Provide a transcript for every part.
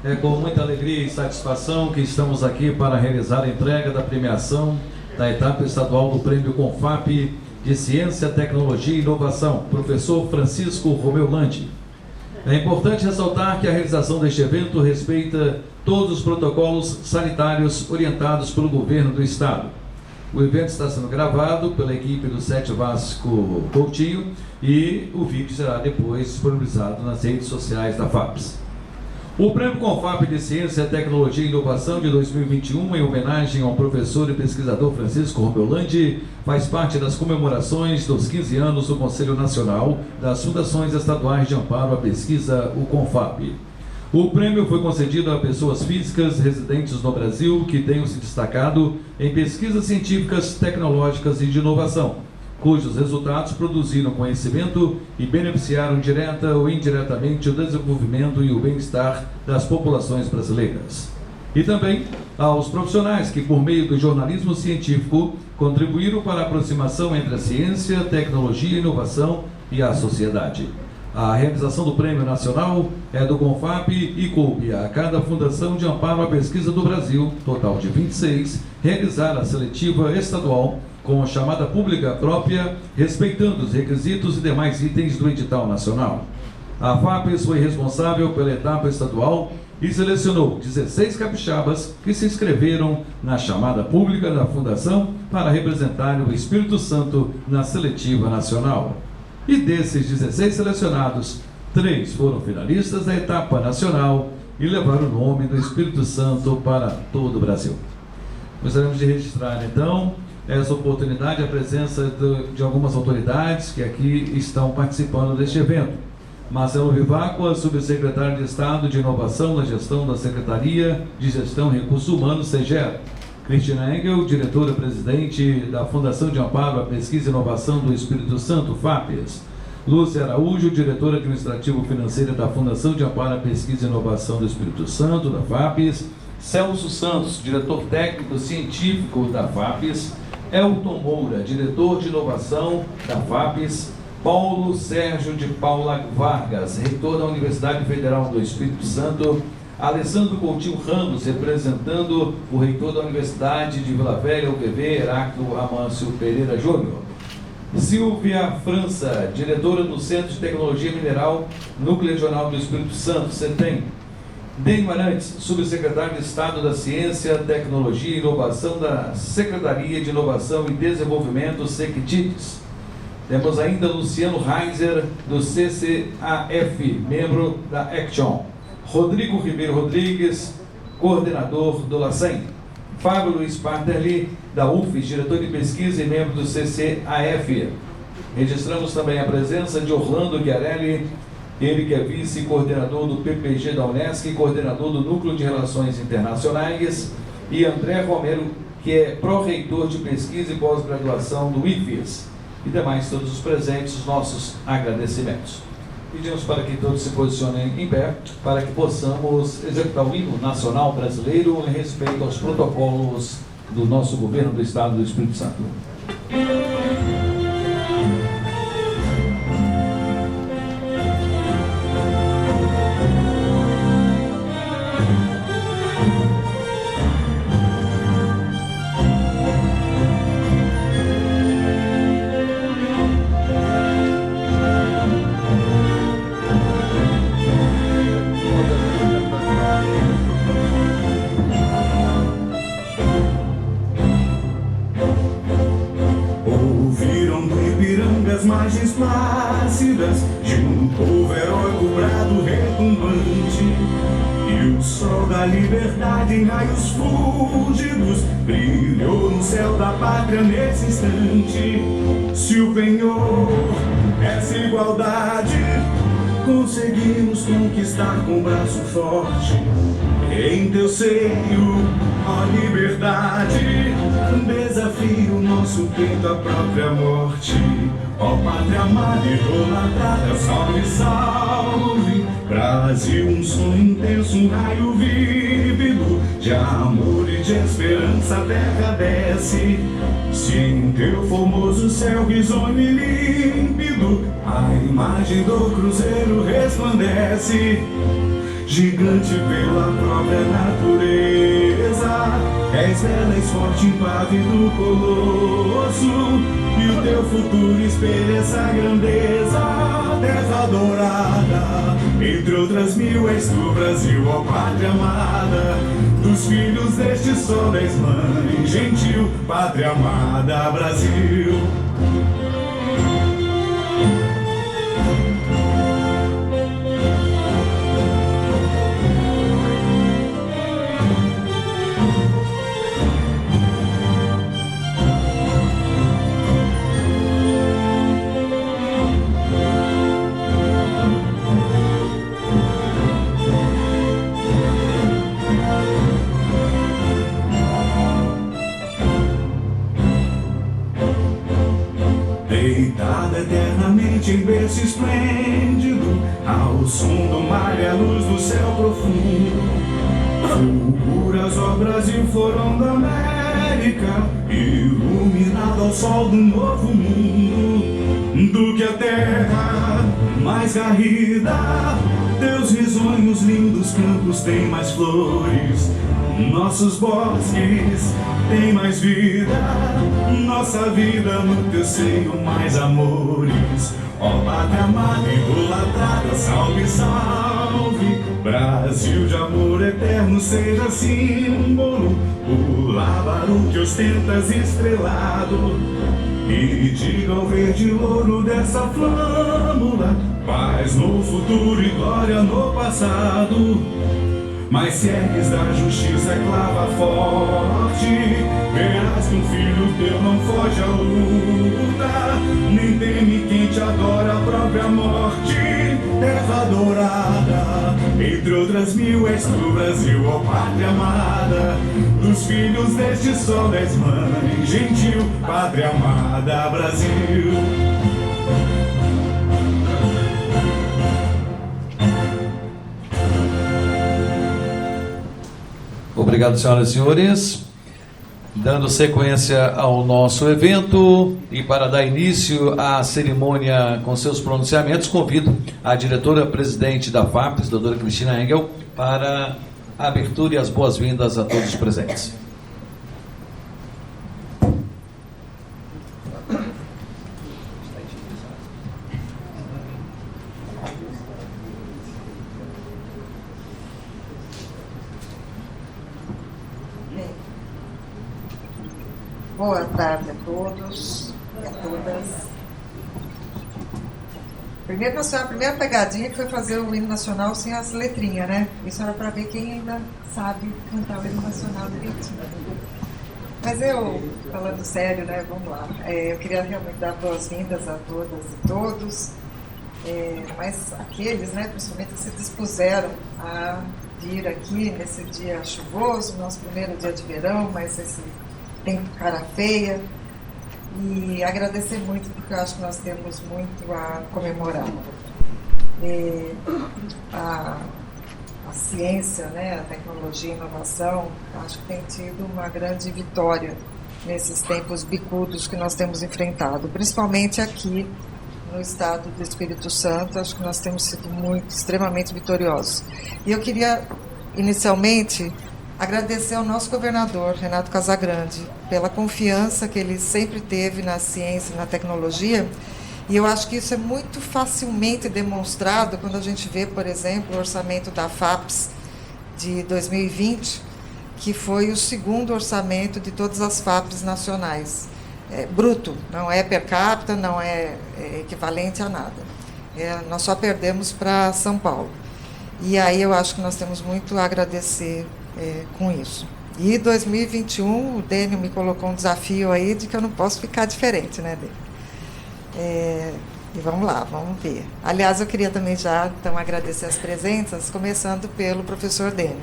É com muita alegria e satisfação que estamos aqui para realizar a entrega da premiação da etapa estadual do Prêmio Confap de Ciência, Tecnologia e Inovação, professor Francisco Romeu Landi. É importante ressaltar que a realização deste evento respeita todos os protocolos sanitários orientados pelo governo do estado. O evento está sendo gravado pela equipe do 7 Vasco Coutinho e o vídeo será depois disponibilizado nas redes sociais da FAPES. O Prêmio Confap de Ciência, Tecnologia e Inovação de 2021, em homenagem ao professor e pesquisador Francisco Romeu Landi, faz parte das comemorações dos 15 anos do Conselho Nacional das Fundações Estaduais de Amparo à Pesquisa, o Confap. O prêmio foi concedido a pessoas físicas residentes no Brasil que tenham se destacado em pesquisas científicas, tecnológicas e de inovação, cujos resultados produziram conhecimento e beneficiaram direta ou indiretamente o desenvolvimento e o bem-estar das populações brasileiras. E também aos profissionais que, por meio do jornalismo científico, contribuíram para a aproximação entre a ciência, tecnologia e inovação e a sociedade. A realização do Prêmio Nacional é do Confap e coube a cada Fundação de Amparo à Pesquisa do Brasil, total de 26, realizar a seletiva estadual com chamada pública própria, respeitando os requisitos e demais itens do edital nacional. A FAPES foi responsável pela etapa estadual e selecionou 16 capixabas que se inscreveram na chamada pública da Fundação para representar o Espírito Santo na seletiva nacional. E desses 16 selecionados, 3 foram finalistas da etapa nacional e levaram o nome do Espírito Santo para todo o Brasil. Gostaríamos de registrar, então, essa oportunidade, a presença de algumas autoridades que aqui estão participando deste evento. Marcelo Vivacqua, subsecretário de Estado de Inovação na Gestão da Secretaria de Gestão e Recursos Humanos, SEGER. Cristina Engel, diretora-presidente da Fundação de Amparo à Pesquisa e Inovação do Espírito Santo, FAPES. Lúcia Araújo, diretora administrativo-financeira da Fundação de Amparo à Pesquisa e Inovação do Espírito Santo, da FAPES. Celso Santos, diretor técnico científico da FAPES. Elton Moura, diretor de inovação da FAPES. Paulo Sérgio de Paula Vargas, reitor da Universidade Federal do Espírito Santo. Alessandro Coutinho Ramos, representando o reitor da Universidade de Vila Velha, UPV, Heráclito Amâncio Pereira Júnior. Silvia França, diretora do Centro de Tecnologia Mineral, Núcleo Regional do Espírito Santo, CETEM. Dênio Arantes, subsecretário de Estado da Ciência, Tecnologia e Inovação da Secretaria de Inovação e Desenvolvimento, SECTIDES. Temos ainda Luciano Reiser, do CCAF, membro da Action. Rodrigo Ribeiro Rodrigues, coordenador do LACEN. Fábio Luiz Paterli, da UFES, diretor de pesquisa e membro do CCAF. Registramos também a presença de Orlando Chiarelli, ele que é vice-coordenador do PPG da Unesc e coordenador do Núcleo de Relações Internacionais, e André Romero, que é pró-reitor de pesquisa e pós-graduação do IFES. E demais todos os presentes, os nossos agradecimentos. Pedimos para que todos se posicionem em pé, para que possamos executar o hino nacional brasileiro em respeito aos protocolos do nosso governo do Estado do Espírito Santo. Margens plácidas de um povo heróico brado retumbante, e o sol da liberdade em raios fúlgidos brilhou no céu da pátria nesse instante. Se o penhor, essa igualdade, conseguimos conquistar com braço forte, em teu seio, ó liberdade, desafio nosso peito à própria morte. Ó pátria amada e idolatrada, salve, salve, Brasil, um sonho intenso, um raio vívido de amor e de esperança a terra desce. Se em teu formoso céu risonho e límpido a imagem do cruzeiro resplandece. gigante pela própria natureza. És bela, és forte, impávido, colosso, e o teu futuro espelha essa grandeza. Terra dourada, entre outras mil, és do Brasil, ó pátria amada. Dos filhos deste sol és mãe gentil, pátria amada, Brasil. Deitada eternamente em berço esplêndido, ao som do mar e à luz do céu profundo, fulguras, ó Brasil, florão da América, iluminado ao sol do novo mundo. Do que a terra mais garrida, teus risonhos lindos campos têm mais flores, nossos bosques têm mais vida, nossa vida no teu seio mais amores. Ó pátria amada, idolatrada, salve, salve, Brasil de amor eterno, seja símbolo, o lábaro que ostentas estrelado, e diga ao verde louro dessa flâmula, paz no futuro e glória no passado. Mas se ergues da justiça clava forte, verás que um filho teu não foge à luta, nem teme quem te adora a própria morte. Terra dourada, entre outras mil, és do Brasil, ó pátria amada. Dos filhos deste sol és mãe gentil, pátria amada, Brasil. Obrigado, senhoras e senhores. Dando sequência ao nosso evento e para dar início à cerimônia com seus pronunciamentos, convido a diretora-presidente da FAPES, doutora Cristina Engel, para a abertura e as boas-vindas a todos os presentes. Boa tarde a todos e a todas. Primeiro, nós tivemos a primeira pegadinha que foi fazer o hino nacional sem as letrinhas, né? Isso era para ver quem ainda sabe cantar o hino nacional direitinho. Mas eu, falando sério, né? Vamos lá. Eu queria realmente dar boas-vindas a todas e todos, mas aqueles, né, principalmente que se dispuseram a vir aqui nesse dia chuvoso, nosso primeiro dia de verão, mas esse tempo cara feia, e agradecer muito, porque eu acho que nós temos muito a comemorar. A ciência, né, a tecnologia e a inovação, acho que tem tido uma grande vitória nesses tempos bicudos que nós temos enfrentado, principalmente aqui no estado do Espírito Santo. Acho que nós temos sido extremamente vitoriosos. E eu queria, inicialmente, agradecer ao nosso governador, Renato Casagrande, pela confiança que ele sempre teve na ciência e na tecnologia. E eu acho que isso é muito facilmente demonstrado quando a gente vê, por exemplo, o orçamento da FAPES de 2020, que foi o segundo orçamento de todas as FAPES nacionais. Bruto, não é per capita, não é equivalente a nada. Nós só perdemos para São Paulo. E aí eu acho que nós temos muito a agradecer com isso. E 2021, o Dênio me colocou um desafio aí de que eu não posso ficar diferente, né, Dênio? E vamos lá, vamos ver. Aliás, eu queria também já, então, agradecer as presenças, começando pelo professor Dênio.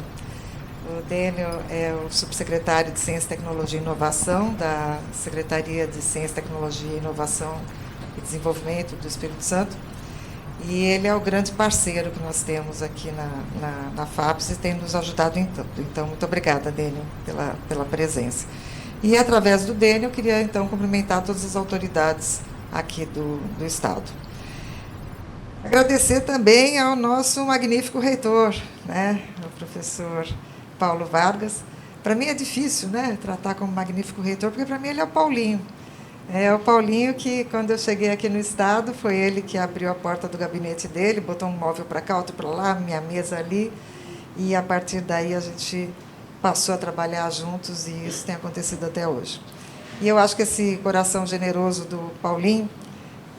O Dênio é o subsecretário de Ciência, Tecnologia e Inovação da Secretaria de Ciência, Tecnologia e Inovação e Desenvolvimento do Espírito Santo. E ele é o grande parceiro que nós temos aqui na FAPES e tem nos ajudado em tudo. Então, muito obrigada, Dênio, pela presença. E, através do Dênio, eu queria, então, cumprimentar todas as autoridades aqui do Estado. Agradecer também ao nosso magnífico reitor, né, o professor Paulo Vargas. Para mim é difícil, né, tratar como magnífico reitor, porque para mim ele é o Paulinho. É o Paulinho que, quando eu cheguei aqui no Estado, foi ele que abriu a porta do gabinete dele, botou um móvel para cá, outro para lá, minha mesa ali, e a partir daí a gente passou a trabalhar juntos e isso tem acontecido até hoje. E eu acho que esse coração generoso do Paulinho,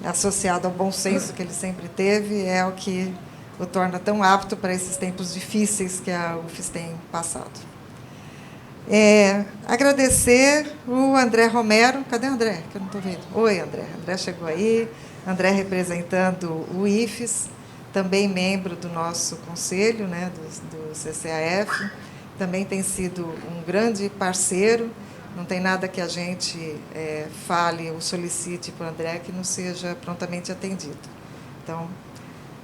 associado ao bom senso que ele sempre teve, é o que o torna tão apto para esses tempos difíceis que a UFES tem passado. Agradecer o André Romero. Cadê o André? Que eu não estou vendo. Oi, André. André chegou aí. André representando o IFES, também membro do nosso conselho, né, do CCAF. Também tem sido um grande parceiro. Não tem nada que a gente fale ou solicite para o André que não seja prontamente atendido. Então,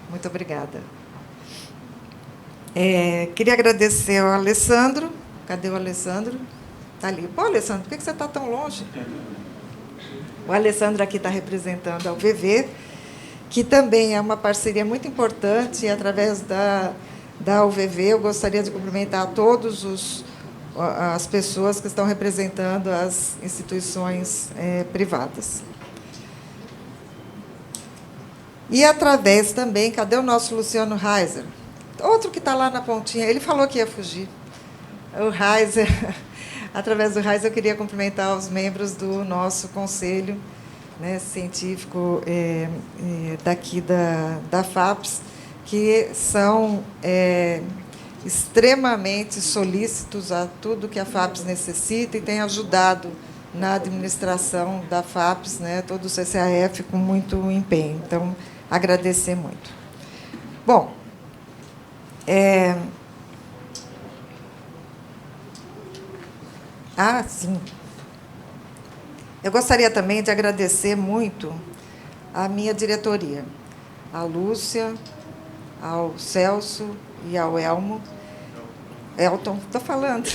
muito obrigada. Queria agradecer ao Alessandro. Cadê o Alessandro? Está ali. Pô, Alessandro, por que você está tão longe? O Alessandro aqui está representando a UVV, que também é uma parceria muito importante, e através da UVV eu gostaria de cumprimentar todos as pessoas que estão representando as instituições privadas. E através também, cadê o nosso Luciano Reiser? Outro que está lá na pontinha, ele falou que ia fugir. O Reiser, através do Reiser, eu queria cumprimentar os membros do nosso conselho, né, científico daqui da FAPES, que são extremamente solícitos a tudo que a FAPES necessita e têm ajudado na administração da FAPES, né, todo o CCAF com muito empenho. Então, agradecer muito. Bom, sim. Eu gostaria também de agradecer muito a minha diretoria, a Lúcia, ao Celso e ao Elton, estou falando.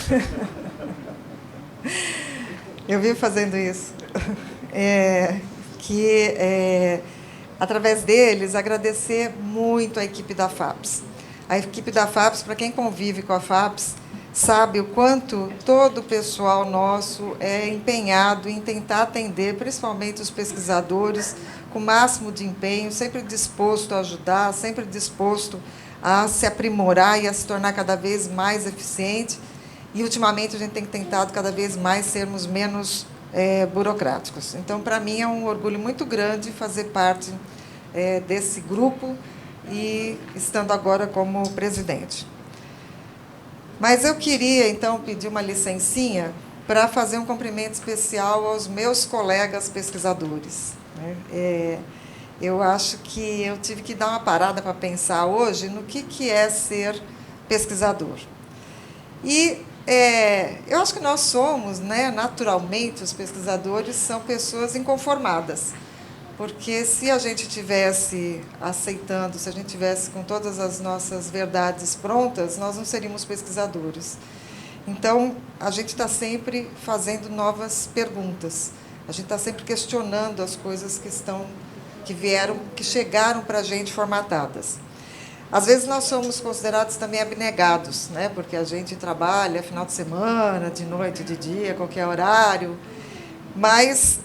Eu vivo fazendo isso. Através deles, agradecer muito a equipe da FAPES. A equipe da FAPES, para quem convive com a FAPES, sabe o quanto todo o pessoal nosso é empenhado em tentar atender, principalmente os pesquisadores, com o máximo de empenho, sempre disposto a ajudar, sempre disposto a se aprimorar e a se tornar cada vez mais eficiente. E, ultimamente, a gente tem tentado cada vez mais sermos menos burocráticos. Então, para mim, é um orgulho muito grande fazer parte desse grupo e estando agora como presidente. Mas eu queria, então, pedir uma licencinha para fazer um cumprimento especial aos meus colegas pesquisadores. Eu acho que eu tive que dar uma parada para pensar hoje no que é ser pesquisador. E eu acho que nós somos, né, naturalmente, os pesquisadores são pessoas inconformadas. Porque se a gente tivesse aceitando, se a gente tivesse com todas as nossas verdades prontas, nós não seríamos pesquisadores. Então, a gente está sempre fazendo novas perguntas. A gente está sempre questionando as coisas que chegaram para a gente formatadas. Às vezes nós somos considerados também abnegados, né? Porque a gente trabalha final de semana, de noite, de dia, qualquer horário. Mas,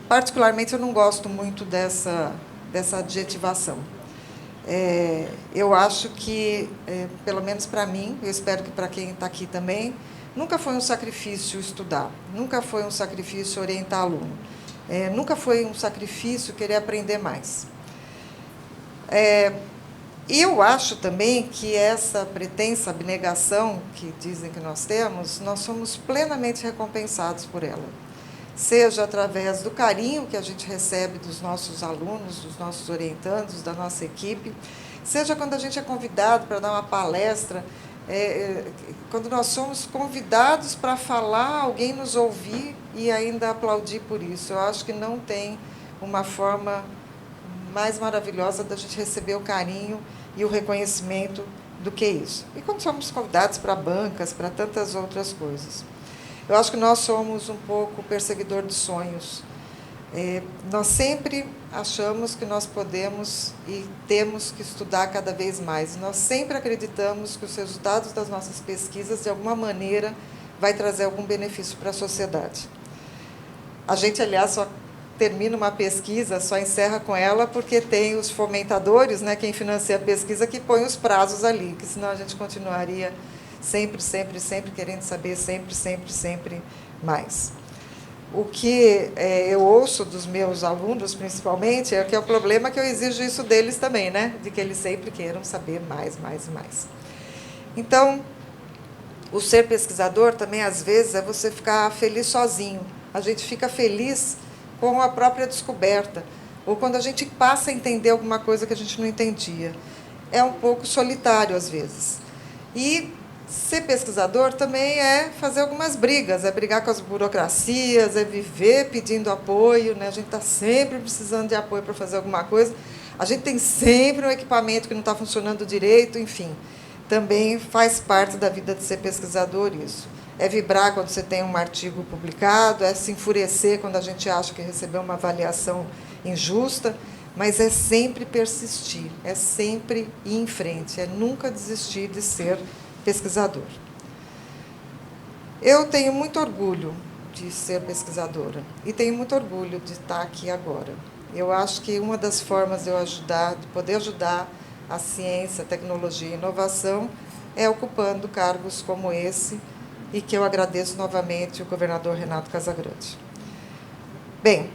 particularmente, eu não gosto muito dessa adjetivação. Eu acho que, pelo menos para mim, eu espero que para quem está aqui também, nunca foi um sacrifício estudar, nunca foi um sacrifício orientar aluno, nunca foi um sacrifício querer aprender mais. Eu acho também que essa pretensa abnegação que dizem que nós temos, nós somos plenamente recompensados por ela. Seja através do carinho que a gente recebe dos nossos alunos, dos nossos orientandos, da nossa equipe, seja quando a gente é convidado para dar uma palestra, quando nós somos convidados para falar, alguém nos ouvir e ainda aplaudir por isso. Eu acho que não tem uma forma mais maravilhosa da gente receber o carinho e o reconhecimento do que isso. E quando somos convidados para bancas, para tantas outras coisas. Eu acho que nós somos um pouco perseguidor de sonhos. Nós sempre achamos que nós podemos e temos que estudar cada vez mais. Nós sempre acreditamos que os resultados das nossas pesquisas, de alguma maneira, vai trazer algum benefício para a sociedade. A gente, aliás, só termina uma pesquisa, só encerra com ela, porque tem os fomentadores, né, quem financia a pesquisa, que põe os prazos ali, que senão a gente continuaria sempre querendo saber, sempre mais. O que eu ouço dos meus alunos, principalmente, é que é o problema que eu exijo isso deles também, né? De que eles sempre queiram saber mais. Então, o ser pesquisador também, às vezes, é você ficar feliz sozinho. A gente fica feliz com a própria descoberta, ou quando a gente passa a entender alguma coisa que a gente não entendia. É um pouco solitário, às vezes. E ser pesquisador também é fazer algumas brigas, é brigar com as burocracias, é viver pedindo apoio, né? A gente está sempre precisando de apoio para fazer alguma coisa, a gente tem sempre um equipamento que não está funcionando direito, enfim. Também faz parte da vida de ser pesquisador isso. É vibrar quando você tem um artigo publicado, é se enfurecer quando a gente acha que recebeu uma avaliação injusta, mas é sempre persistir, é sempre ir em frente, é nunca desistir de ser pesquisador. Eu tenho muito orgulho de ser pesquisadora e tenho muito orgulho de estar aqui agora. Eu acho que uma das formas de eu ajudar, de poder ajudar a ciência, a tecnologia e a inovação é ocupando cargos como esse, e que eu agradeço novamente o governador Renato Casagrande. Bem,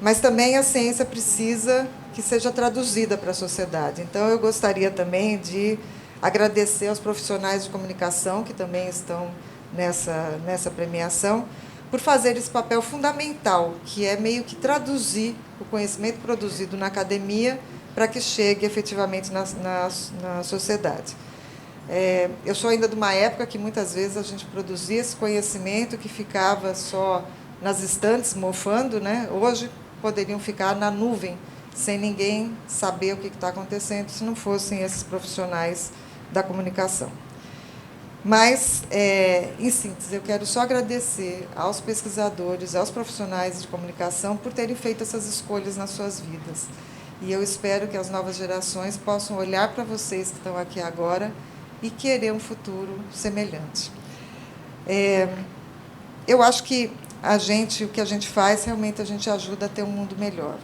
mas também a ciência precisa que seja traduzida para a sociedade. Então, eu gostaria também de agradecer aos profissionais de comunicação que também estão nessa premiação, por fazer esse papel fundamental, que é meio que traduzir o conhecimento produzido na academia para que chegue efetivamente na sociedade. Eu sou ainda de uma época que muitas vezes a gente produzia esse conhecimento que ficava só nas estantes mofando, né? Hoje poderiam ficar na nuvem, sem ninguém saber o que está acontecendo, se não fossem esses profissionais da comunicação. Mas, em síntese, eu quero só agradecer aos pesquisadores, aos profissionais de comunicação por terem feito essas escolhas nas suas vidas. E eu espero que as novas gerações possam olhar para vocês que estão aqui agora e querer um futuro semelhante. Eu acho que o que a gente faz, realmente a gente ajuda a ter um mundo melhor.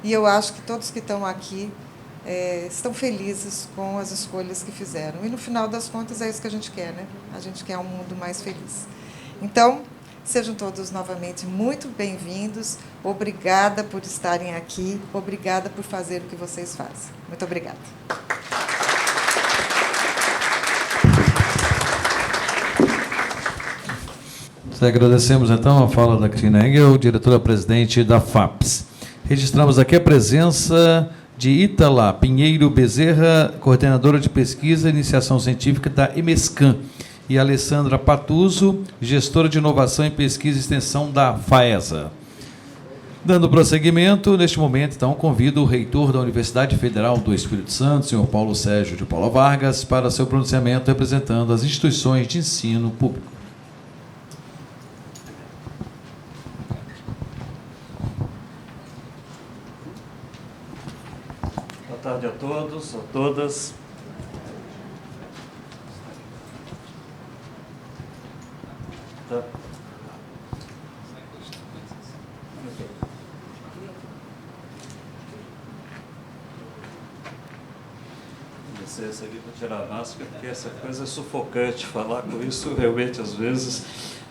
E eu acho que todos que estão aqui estão felizes com as escolhas que fizeram. E, no final das contas, é isso que a gente quer, né? A gente quer um mundo mais feliz. Então, sejam todos novamente muito bem-vindos. Obrigada por estarem aqui. Obrigada por fazer o que vocês fazem. Muito obrigada. Agradecemos, então, a fala da Cristina Engel, diretora-presidente da FAPES. Registramos aqui a presença de Ítala Pinheiro Bezerra, coordenadora de pesquisa e iniciação científica da EMESCAN, e Alessandra Patuso, gestora de inovação em pesquisa e extensão da FAESA. Dando prosseguimento, neste momento, então, convido o reitor da Universidade Federal do Espírito Santo, senhor Paulo Sérgio de Paula Vargas, para seu pronunciamento representando as instituições de ensino público. Boa tarde a todos, a todas. Tá. Licença aqui para tirar a máscara, porque essa coisa é sufocante. Falar com isso realmente às vezes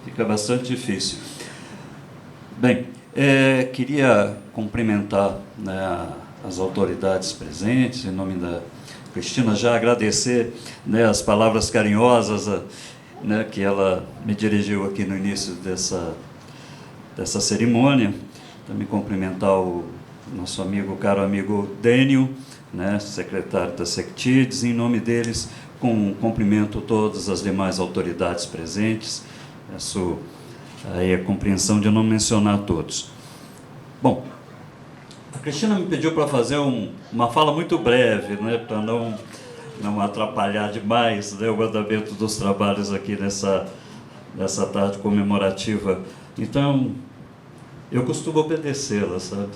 fica bastante difícil. Bem, queria cumprimentar, né, as autoridades presentes, em nome da Cristina, já agradecer, né, as palavras carinhosas, né, que ela me dirigiu aqui no início dessa cerimônia. Também cumprimentar o nosso caro amigo Dênio, né, secretário da Sectides, em nome deles, cumprimento todas as demais autoridades presentes. Peço aí a compreensão de não mencionar todos. Bom, a Cristina me pediu para fazer uma fala muito breve, né, para não atrapalhar demais, né, o andamento dos trabalhos aqui nessa tarde comemorativa. Então, Eu costumo obedecê-la, sabe?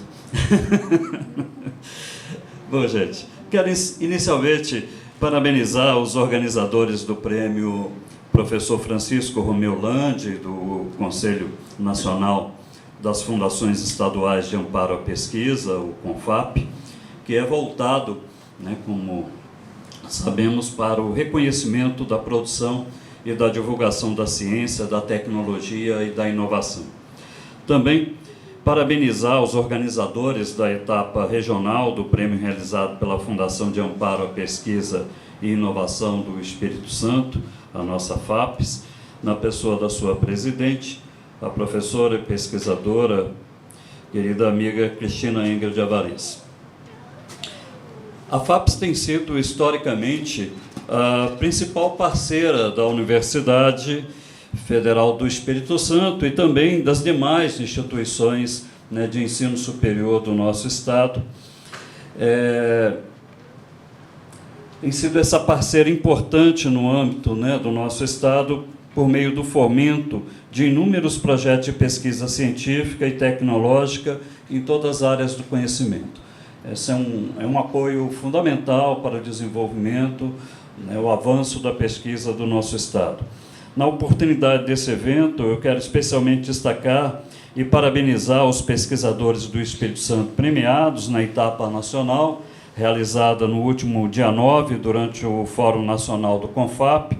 Bom, gente, quero inicialmente parabenizar os organizadores do prêmio Professor Francisco Romeu Landi, do Conselho Nacional das Fundações Estaduais de Amparo à Pesquisa, o CONFAP, que é voltado, né, como sabemos, para o reconhecimento da produção e da divulgação da ciência, da tecnologia e da inovação. Também parabenizar os organizadores da etapa regional do prêmio realizado pela Fundação de Amparo à Pesquisa e Inovação do Espírito Santo, a nossa FAPES, na pessoa da sua presidente, a professora e pesquisadora, querida amiga Cristina Engel de Avares. A FAPES tem sido, historicamente, a principal parceira da Universidade Federal do Espírito Santo e também das demais instituições, né, de ensino superior do nosso Estado. Tem sido essa parceira importante no âmbito, né, do nosso Estado, por meio do fomento de inúmeros projetos de pesquisa científica e tecnológica em todas as áreas do conhecimento. Esse é um apoio fundamental para o desenvolvimento, né, o avanço da pesquisa do nosso Estado. Na oportunidade desse evento, eu quero especialmente destacar e parabenizar os pesquisadores do Espírito Santo premiados na etapa nacional, realizada no último dia 9, durante o Fórum Nacional do CONFAP.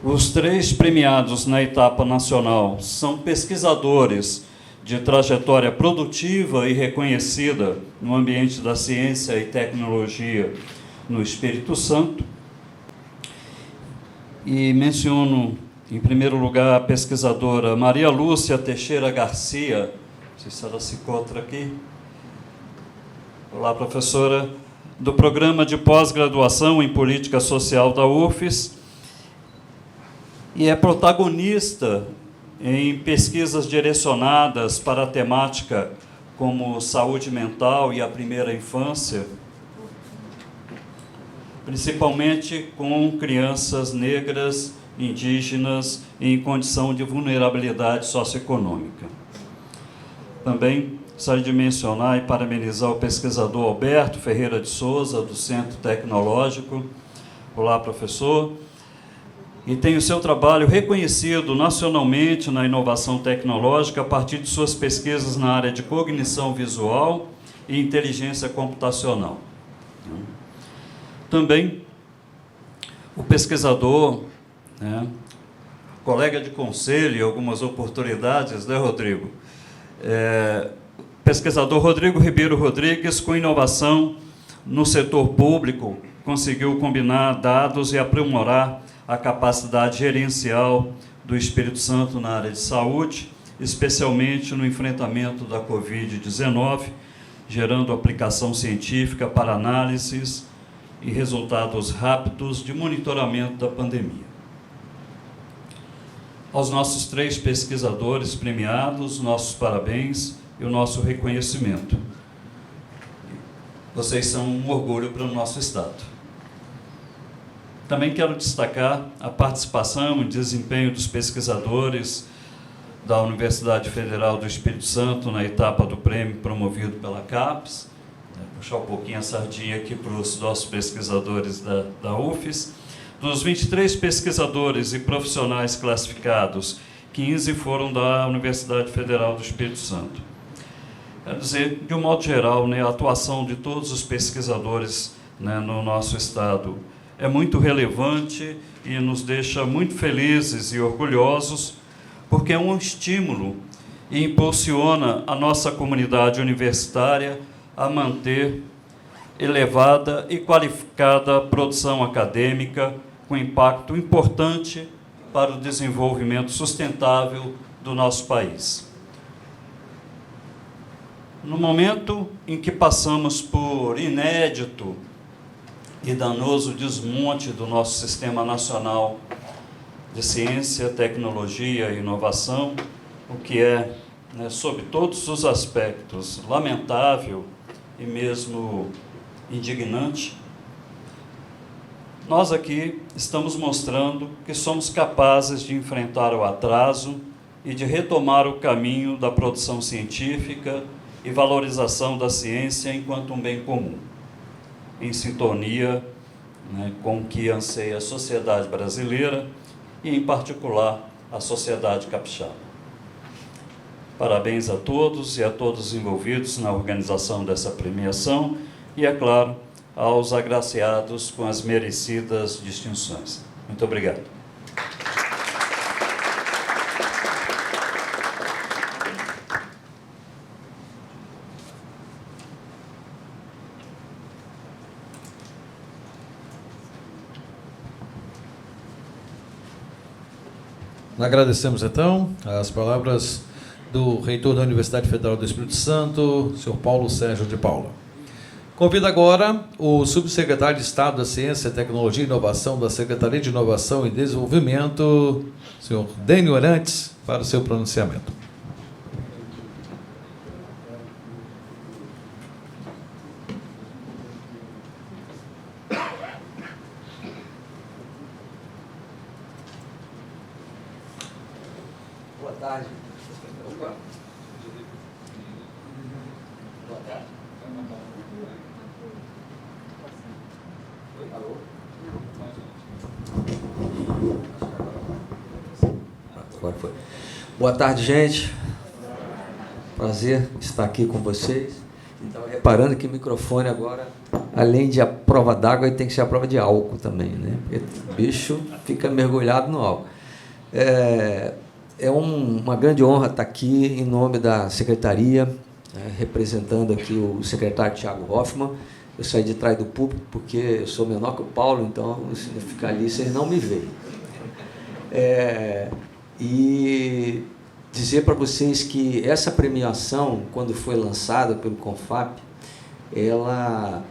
Os 3 premiados na etapa nacional são pesquisadores de trajetória produtiva e reconhecida no ambiente da ciência e tecnologia no Espírito Santo. E menciono, em primeiro lugar, a pesquisadora Maria Lúcia Teixeira Garcia. Não sei se ela se encontra aqui. Olá, professora, do Programa de Pós-Graduação em Política Social da UFES, e é protagonista em pesquisas direcionadas para a temática como saúde mental e a primeira infância, principalmente com crianças negras, indígenas e em condição de vulnerabilidade socioeconômica. Também gostaria de mencionar e parabenizar o pesquisador Alberto Ferreira de Souza, do Centro Tecnológico. Olá, professor. E tem o seu trabalho reconhecido nacionalmente na inovação tecnológica a partir de suas pesquisas na área de cognição visual e inteligência computacional. Também o pesquisador, né, colega de conselho em algumas oportunidades, né, Rodrigo? Pesquisador Rodrigo Ribeiro Rodrigues, com inovação no setor público, conseguiu combinar dados e aprimorar a capacidade gerencial do Espírito Santo na área de saúde, especialmente no enfrentamento da Covid-19, gerando aplicação científica para análises e resultados rápidos de monitoramento da pandemia. Aos nossos 3 pesquisadores premiados, nossos parabéns e o nosso reconhecimento. Vocês são um orgulho para o nosso Estado. Também quero destacar a participação e desempenho dos pesquisadores da Universidade Federal do Espírito Santo na etapa do prêmio promovido pela CAPES. Puxar um pouquinho a sardinha aqui para os nossos pesquisadores da UFES. Dos 23 pesquisadores e profissionais classificados, 15 foram da Universidade Federal do Espírito Santo. Quer dizer, de um modo geral, né, a atuação de todos os pesquisadores, né, no nosso Estado é muito relevante e nos deixa muito felizes e orgulhosos, porque é um estímulo e impulsiona a nossa comunidade universitária a manter elevada e qualificada produção acadêmica com impacto importante para o desenvolvimento sustentável do nosso país. No momento em que passamos por inédito e danoso desmonte do nosso Sistema Nacional de Ciência, Tecnologia e Inovação, o que é, né, sob todos os aspectos, lamentável e mesmo indignante, nós aqui estamos mostrando que somos capazes de enfrentar o atraso e de retomar o caminho da produção científica e valorização da ciência enquanto um bem comum, em sintonia, né, com o que anseia a sociedade brasileira e, em particular, a sociedade capixaba. Parabéns a todos e a todos envolvidos na organização dessa premiação e, é claro, aos agraciados com as merecidas distinções. Muito obrigado. Agradecemos, então, as palavras do reitor da Universidade Federal do Espírito Santo, senhor Paulo Sérgio de Paula. Convido agora o subsecretário de Estado da Ciência, Tecnologia e Inovação da Secretaria de Inovação e Desenvolvimento, senhor Dênio Arantes, para o seu pronunciamento. Boa tarde. Boa tarde. Alô? Agora foi. Boa tarde, gente. Prazer estar aqui com vocês. Então, reparando que o microfone agora, além de a prova d'água, ele tem que ser a prova de álcool também, né? Porque o bicho fica mergulhado no álcool. É uma grande honra estar aqui em nome da secretaria, representando aqui o secretário Thiago Hoffmann. Eu saí de trás do público porque eu sou menor que o Paulo, então se eu ficar ali, vocês não me veem. E dizer para vocês que essa premiação, quando foi lançada pelo CONFAP, ela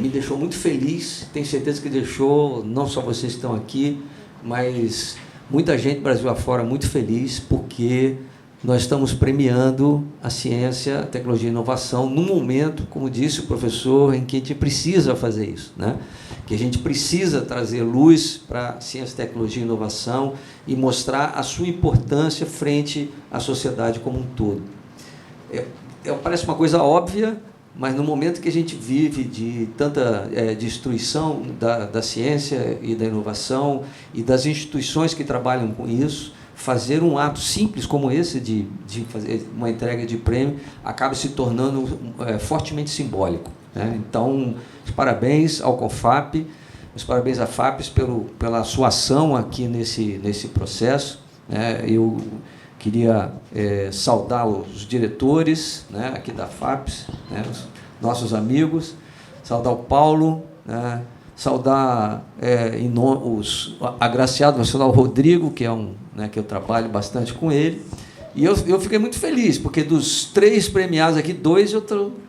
me deixou muito feliz, tenho certeza que deixou não só vocês que estão aqui, mas muita gente Brasil afora muito feliz, porque nós estamos premiando a ciência, a tecnologia e inovação num momento, como disse o professor, em que a gente precisa fazer isso, né? Que a gente precisa trazer luz para a ciência, tecnologia e inovação e mostrar a sua importância frente à sociedade como um todo. Parece uma coisa óbvia, mas no momento que a gente vive de tanta destruição da ciência e da inovação e das instituições que trabalham com isso, fazer um ato simples como esse de fazer uma entrega de prêmio acaba se tornando fortemente simbólico, né? Então, os parabéns ao CONFAP, os parabéns à FAPES pela sua ação aqui nesse processo, né? Eu queria saudar os diretores, né, aqui da FAPES, né, os nossos amigos, saudar o Paulo, né, saudar os agraciados, saudar o Rodrigo, que que eu trabalho bastante com ele. E eu fiquei muito feliz, porque dos 3 premiados aqui, 2 eu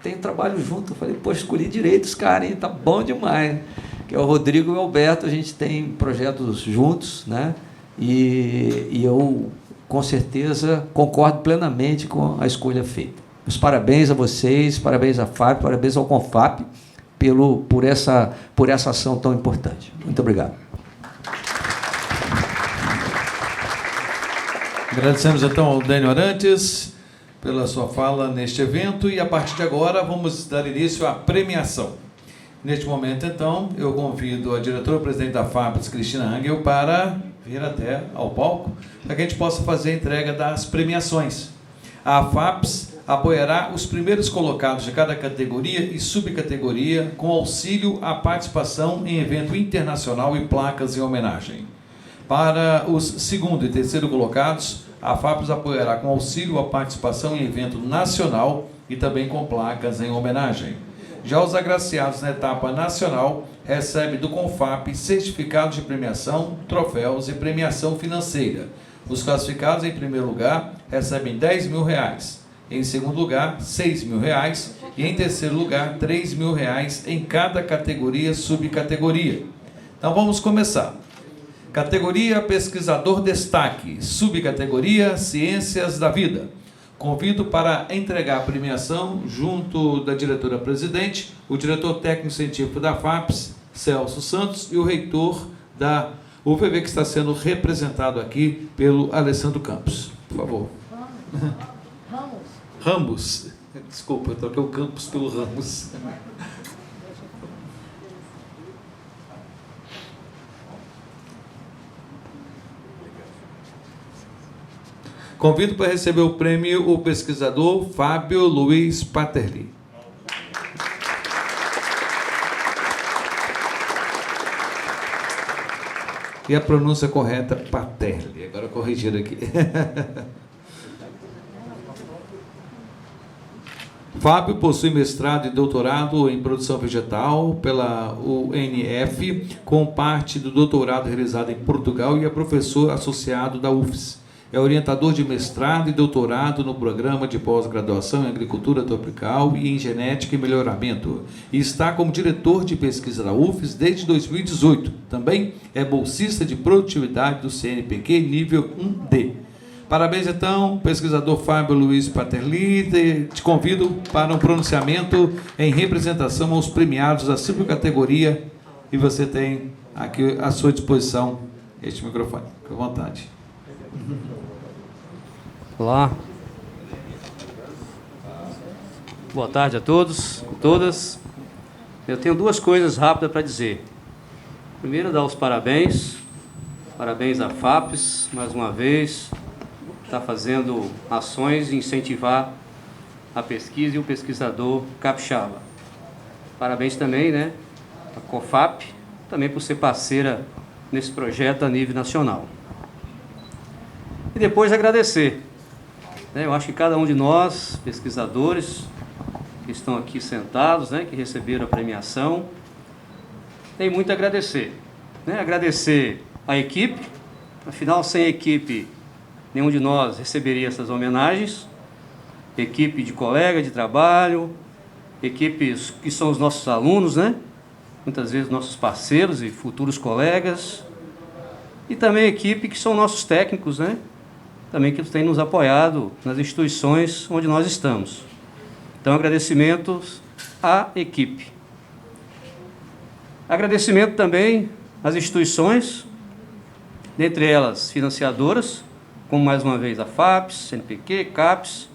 tenho trabalho junto. Eu falei, poxa, escolhi direito os caras, hein? Tá bom demais. Que é o Rodrigo e o Alberto, a gente tem projetos juntos, né? E eu, com certeza, concordo plenamente com a escolha feita. Os parabéns a vocês, parabéns à FAP, parabéns ao CONFAP por essa ação tão importante. Muito obrigado. Agradecemos, então, ao Dênio Arantes pela sua fala neste evento e, a partir de agora, vamos dar início à premiação. Neste momento, então, eu convido a diretora-presidente da FAPES, Cristina Angel, para vir até ao palco, para que a gente possa fazer a entrega das premiações. A FAPES apoiará os primeiros colocados de cada categoria e subcategoria com auxílio à participação em evento internacional e placas em homenagem. Para os segundo e terceiro colocados, a FAPES apoiará com auxílio à participação em evento nacional e também com placas em homenagem. Já os agraciados na etapa nacional recebem do CONFAP certificados de premiação, troféus e premiação financeira. Os classificados em primeiro lugar recebem R$10 mil, em segundo lugar R$6 mil e em terceiro lugar R$3 mil em cada categoria e subcategoria. Então vamos começar. Categoria Pesquisador Destaque, subcategoria Ciências da Vida. Convido para entregar a premiação, junto da diretora-presidente, o diretor técnico-científico da FAPES, Celso Santos, e o reitor da UFV, que está sendo representado aqui pelo Alessandro Campos. por favor. Ramos. Desculpa, eu troquei o campus pelo Ramos. Convido para receber o prêmio o pesquisador Fábio Luiz Paterli. E a pronúncia correta, Paterli. Agora corrigir aqui. Fábio possui mestrado e doutorado em produção vegetal pela UNF, com parte do doutorado realizado em Portugal, e é professor associado da UFES. É orientador de mestrado e doutorado no programa de pós-graduação em agricultura tropical e em genética e melhoramento. E está como diretor de pesquisa da UFES desde 2018. Também é bolsista de produtividade do CNPq nível 1D. Parabéns, então, pesquisador Fábio Luiz Paterli. Te convido para um pronunciamento em representação aos premiados da subcategoria. E você tem aqui à sua disposição este microfone. Fique à vontade. Olá. Boa tarde a todos e todas. Eu tenho duas coisas rápidas para dizer. Primeiro, dar os parabéns. Parabéns à FAPES, mais uma vez. Está fazendo ações e incentivar a pesquisa e o pesquisador capixaba. Parabéns também, né, à COFAP, também por ser parceira nesse projeto a nível nacional. E depois agradecer. Eu acho que cada um de nós, pesquisadores, que estão aqui sentados, que receberam a premiação, tem muito a agradecer. Agradecer a equipe, afinal, sem equipe, nenhum de nós receberia essas homenagens. Equipe de colega de trabalho, equipes que são os nossos alunos, muitas vezes nossos parceiros e futuros colegas, e também equipe que são nossos técnicos, também que têm nos apoiado nas instituições onde nós estamos. Então, agradecimentos à equipe. Agradecimento também às instituições, dentre elas financiadoras, como mais uma vez a FAPES, CNPq, CAPES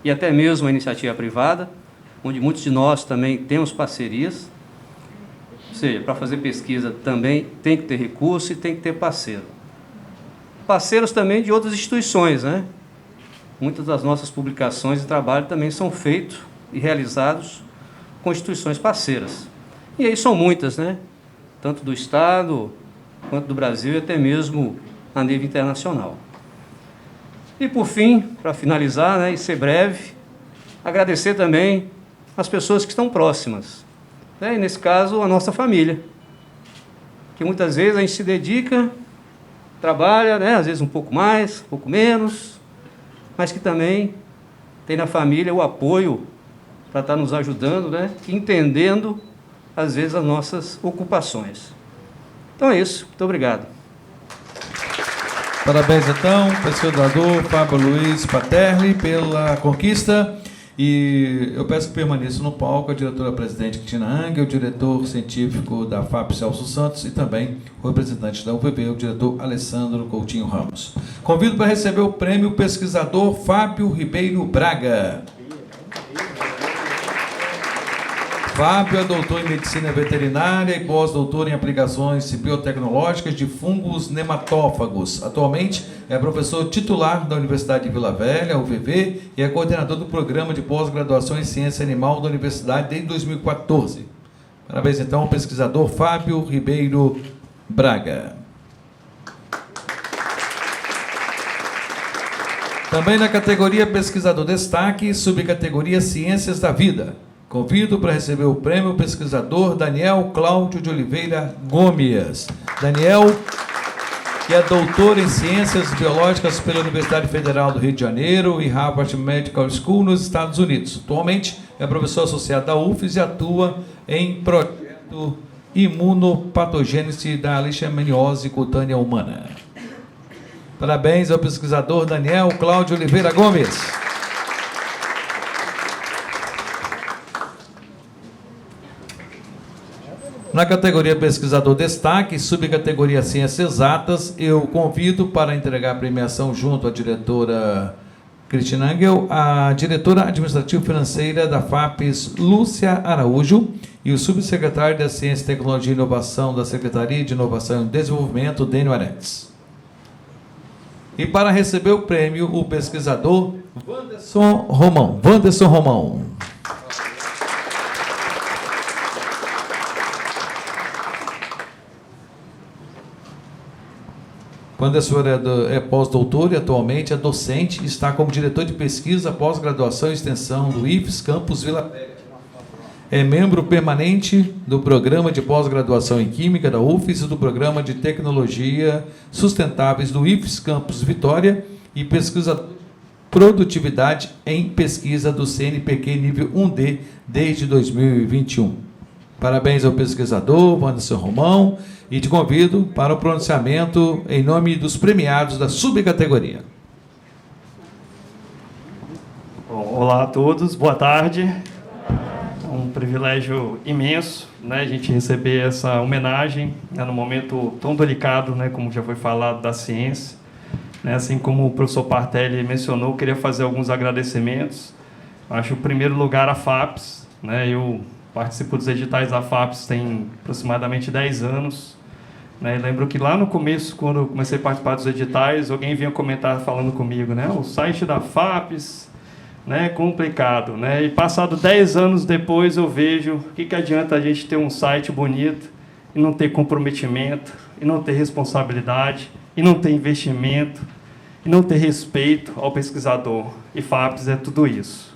e até mesmo a iniciativa privada, onde muitos de nós também temos parcerias. Ou seja, para fazer pesquisa também tem que ter recurso e tem que ter parceiro. Parceiros também de outras instituições, Muitas das nossas publicações e trabalho também são feitos e realizados com instituições parceiras. E aí são muitas, Tanto do Estado, quanto do Brasil e até mesmo a nível internacional. E por fim, para finalizar, e ser breve, agradecer também as pessoas que estão próximas. E nesse caso, a nossa família. Que muitas vezes a gente se dedica, trabalha, às vezes um pouco mais, um pouco menos, mas que também tem na família o apoio para estar nos ajudando, entendendo, às vezes, as nossas ocupações. Então é isso. Muito obrigado. Parabéns, então, pesquisador Fábio Luiz Paterli, pela conquista. E eu peço que permaneça no palco a diretora-presidente Cristina Ang, o diretor científico da FAP, Celso Santos, e também o representante da UPB, o diretor Alessandro Coutinho Ramos. Convido para receber o prêmio pesquisador Fábio Ribeiro Braga. Fábio é doutor em medicina veterinária e pós-doutor em aplicações biotecnológicas de fungos nematófagos. Atualmente é professor titular da Universidade de Vila Velha, UVV, e é coordenador do programa de pós-graduação em ciência animal da Universidade desde 2014. Parabéns, então, ao pesquisador Fábio Ribeiro Braga. Também na categoria Pesquisador Destaque, subcategoria Ciências da Vida. Convido para receber o prêmio pesquisador Daniel Cláudio de Oliveira Gomes. Daniel, que é doutor em Ciências Biológicas pela Universidade Federal do Rio de Janeiro e Harvard Medical School nos Estados Unidos. Atualmente é professor associado da UFES e atua em projeto imunopatogênese da leishmaniose cutânea humana. Parabéns ao pesquisador Daniel Cláudio Oliveira Gomes. Na categoria Pesquisador Destaque, subcategoria Ciências Exatas, eu convido para entregar a premiação junto à diretora Cristina Angel, a diretora administrativo-financeira da FAPES, Lúcia Araújo, e o subsecretário da Ciência, Tecnologia e Inovação da Secretaria de Inovação e Desenvolvimento, Dênio Arantes. E para receber o prêmio, o pesquisador Wanderson Romão. Wanderson Romão. Wanderson é pós-doutor e atualmente é docente e está como diretor de pesquisa, pós-graduação e extensão do IFES Campus Vila Velha. É membro permanente do Programa de Pós-Graduação em Química da UFES e do Programa de Tecnologia Sustentáveis do IFES Campus Vitória e pesquisador de produtividade em pesquisa do CNPq nível 1D desde 2021. Parabéns ao pesquisador Wanderson Romão e te convido para o pronunciamento em nome dos premiados da subcategoria. Bom, olá a todos, boa tarde. É um privilégio imenso, né, a gente receber essa homenagem, né, num momento tão delicado, né, como já foi falado, da ciência. Né, assim como o professor Partelli mencionou, eu queria fazer alguns agradecimentos. Acho, em primeiro lugar, a FAPES. Né, eu participo dos editais da FAPES tem aproximadamente 10 anos. Né, lembro que lá no começo, quando eu comecei a participar dos editais, alguém vinha comentar falando comigo, né, o site da FAPES, né, complicado, né? E passado 10 anos depois eu vejo o que adianta a gente ter um site bonito e não ter comprometimento, e não ter responsabilidade, e não ter investimento, e não ter respeito ao pesquisador. E FAPES é tudo isso.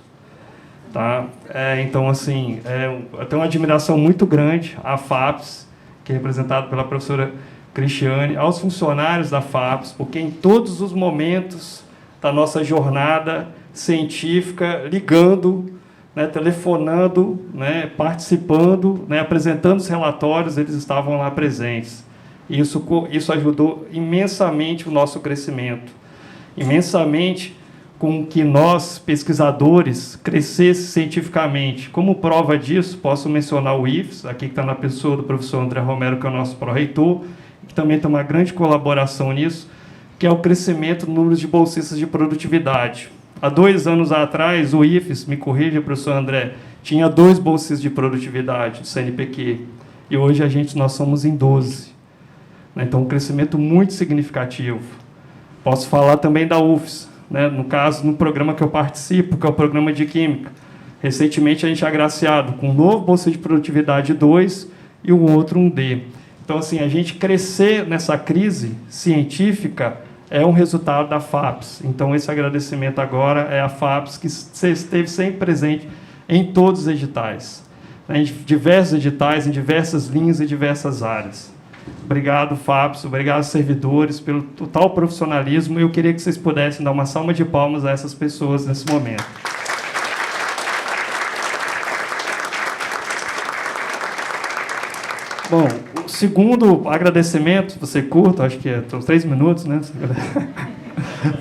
Tá? Então, assim, eu tenho uma admiração muito grande à FAPES, que é representada pela professora Cristiane, aos funcionários da FAPES, porque em todos os momentos da nossa jornada científica, ligando, né, telefonando, né, participando, né, apresentando os relatórios, eles estavam lá presentes. Isso ajudou imensamente o nosso crescimento, imensamente com que nós, pesquisadores, crescessem cientificamente. Como prova disso, posso mencionar o IFES, aqui que está na pessoa do professor André Romero, que é o nosso pró-reitor, que também tem uma grande colaboração nisso, que é o crescimento do número de bolsistas de produtividade. Há 2 anos atrás, o IFES, me corrija, professor André, tinha 2 bolsistas de produtividade do CNPq, e hoje nós somos em 12. Então, um crescimento muito significativo. Posso falar também da UFES, né? No caso, no programa que eu participo, que é o programa de Química. Recentemente, a gente é agraciado com um novo bolsa de produtividade 2 e o outro 1D. Então, assim, a gente crescer nessa crise científica é um resultado da FAPES. Então, esse agradecimento agora é a FAPES, que esteve sempre presente em todos os editais, em diversos editais, em diversas linhas e diversas áreas. Obrigado, FAPES, obrigado, servidores, pelo total profissionalismo. Eu queria que vocês pudessem dar uma salva de palmas a essas pessoas nesse momento. Bom, o segundo agradecimento, você curta, acho que são 3 minutos, né?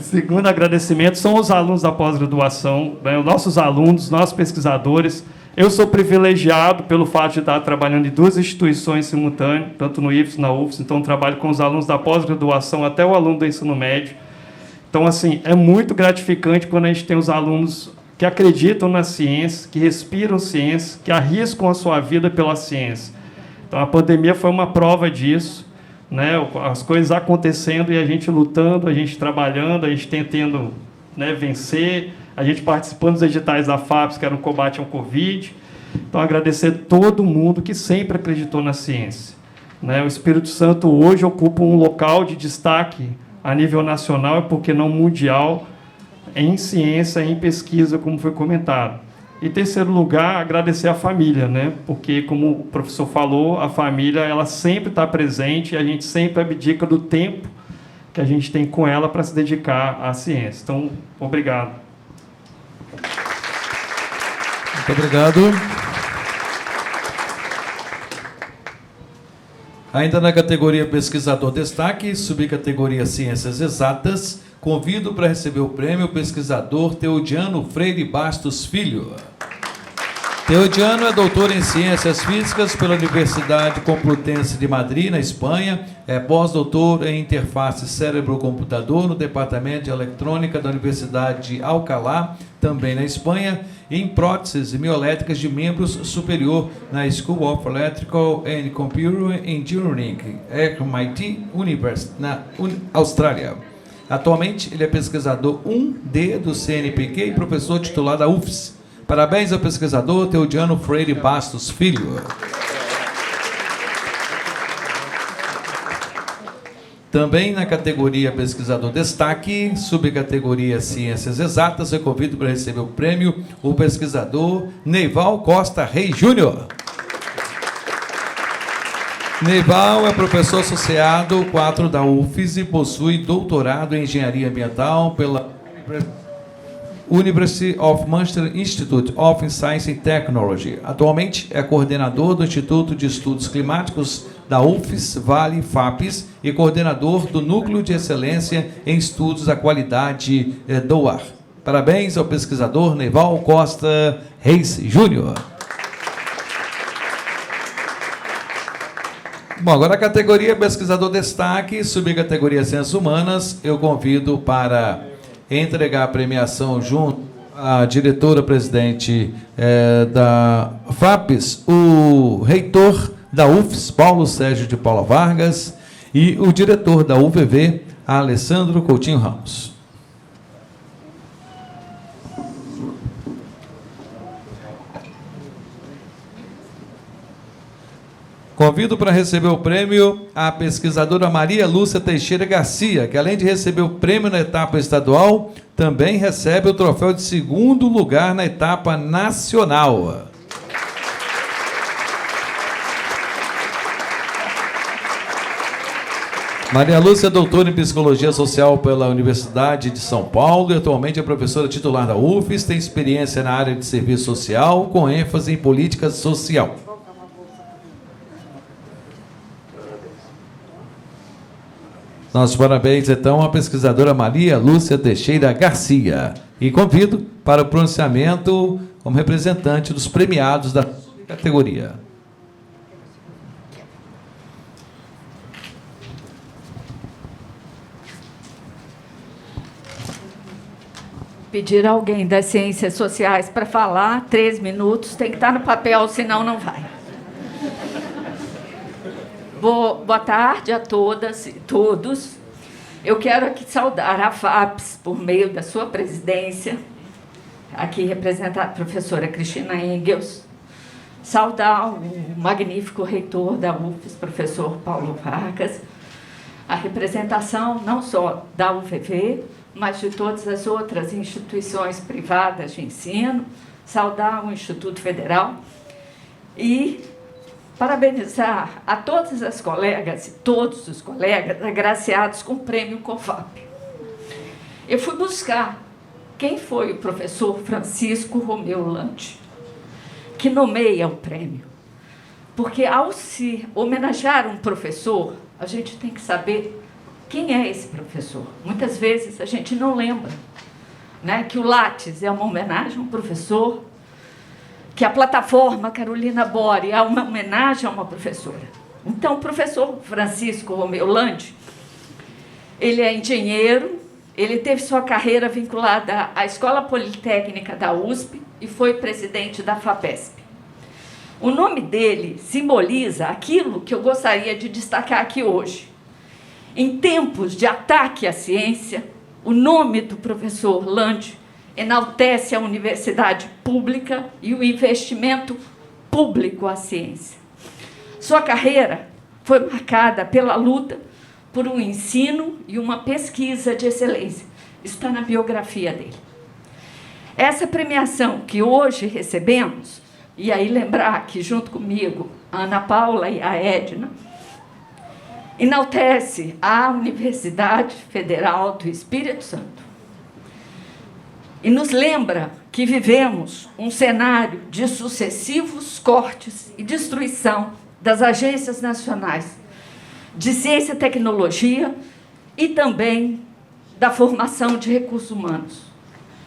Segundo agradecimento são os alunos da pós-graduação, né? Os nossos alunos, nossos pesquisadores. Eu sou privilegiado pelo fato de estar trabalhando em 2 instituições simultâneas, tanto no IFES e na UFES, então trabalho com os alunos da pós-graduação até o aluno do ensino médio. Então, assim, é muito gratificante quando a gente tem os alunos que acreditam na ciência, que respiram ciência, que arriscam a sua vida pela ciência. Então, a pandemia foi uma prova disso, né? As coisas acontecendo e a gente lutando, a gente trabalhando, a gente tentando, né, vencer, a gente participando dos editais da FAPES, que era um combate ao Covid. Então, agradecer todo mundo que sempre acreditou na ciência. Né? O Espírito Santo hoje ocupa um local de destaque a nível nacional e, por que não mundial, em ciência, em pesquisa, como foi comentado. E, em terceiro lugar, agradecer a família, né? Porque, como o professor falou, a família ela sempre está presente e a gente sempre abdica do tempo que a gente tem com ela para se dedicar à ciência. Então, obrigado. Muito obrigado. Ainda na categoria Pesquisador Destaque, subcategoria Ciências Exatas, convido para receber o prêmio o pesquisador Teodiano Freire Bastos Filho. Teodiano é doutor em Ciências Físicas pela Universidade Complutense de Madrid, na Espanha. É pós-doutor em Interface Cérebro-Computador no Departamento de Eletrônica da Universidade de Alcalá, também na Espanha, e em Próteses Mioelétricas de Membros Superior na School of Electrical and Computer Engineering, MIT University, na Austrália. Atualmente, ele é pesquisador 1D do CNPq e professor titular da UFS. Parabéns ao pesquisador Teodiano Freire Bastos Filho. Também na categoria Pesquisador Destaque, subcategoria Ciências Exatas, eu convido para receber o prêmio o pesquisador Neival Costa Reis Júnior. Neival é professor associado 4 da UFES e possui doutorado em Engenharia Ambiental pela University of Manchester Institute of Science and Technology. Atualmente é coordenador do Instituto de Estudos Climáticos da UFES Vale FAPES e coordenador do Núcleo de Excelência em Estudos da Qualidade do Ar. Parabéns ao pesquisador Neival Costa Reis Júnior. Bom, agora a categoria Pesquisador Destaque, subcategoria Ciências Humanas, eu convido para entregar a premiação junto à diretora-presidente da FAPES, o reitor da UFES, Paulo Sérgio de Paula Vargas, e o diretor da UVV, Alessandro Coutinho Ramos. Convido para receber o prêmio a pesquisadora Maria Lúcia Teixeira Garcia, que além de receber o prêmio na etapa estadual, também recebe o troféu de 2º lugar na etapa nacional. Maria Lúcia é doutora em Psicologia Social pela Universidade de São Paulo e atualmente é professora titular da UFES, tem experiência na área de serviço social, com ênfase em política social. Nossos parabéns, então, à pesquisadora Maria Lúcia Teixeira Garcia. E convido para o pronunciamento como representante dos premiados da categoria. Pedir a alguém das ciências sociais para falar, 3 minutos, tem que estar no papel, senão não vai. Boa tarde a todas e todos. Eu quero aqui saudar a FAPES por meio da sua presidência, aqui representada a professora Cristina Engels, saudar o magnífico reitor da UFES, professor Paulo Vargas, a representação não só da UVV, mas de todas as outras instituições privadas de ensino, saudar o Instituto Federal e parabenizar a todas as colegas e todos os colegas agraciados com o prêmio CONFAP. Eu fui buscar quem foi o professor Francisco Romeu Lante, que nomeia o prêmio. Porque ao se homenagear um professor, a gente tem que saber quem é esse professor. Muitas vezes a gente não lembra, né, que o Lattes é uma homenagem a um professor, que a plataforma Carolina Bore é uma homenagem a uma professora. Então, o professor Francisco Romeu Lante, ele é engenheiro, ele teve sua carreira vinculada à Escola Politécnica da USP e foi presidente da FAPESP. O nome dele simboliza aquilo que eu gostaria de destacar aqui hoje. Em tempos de ataque à ciência, o nome do professor Lante enaltece a universidade pública e o investimento público à ciência. Sua carreira foi marcada pela luta por um ensino e uma pesquisa de excelência. Isso está na biografia dele. Essa premiação que hoje recebemos, e aí lembrar que junto comigo, a Ana Paula e a Edna, enaltece a Universidade Federal do Espírito Santo. E nos lembra que vivemos um cenário de sucessivos cortes e destruição das agências nacionais de ciência e tecnologia e também da formação de recursos humanos.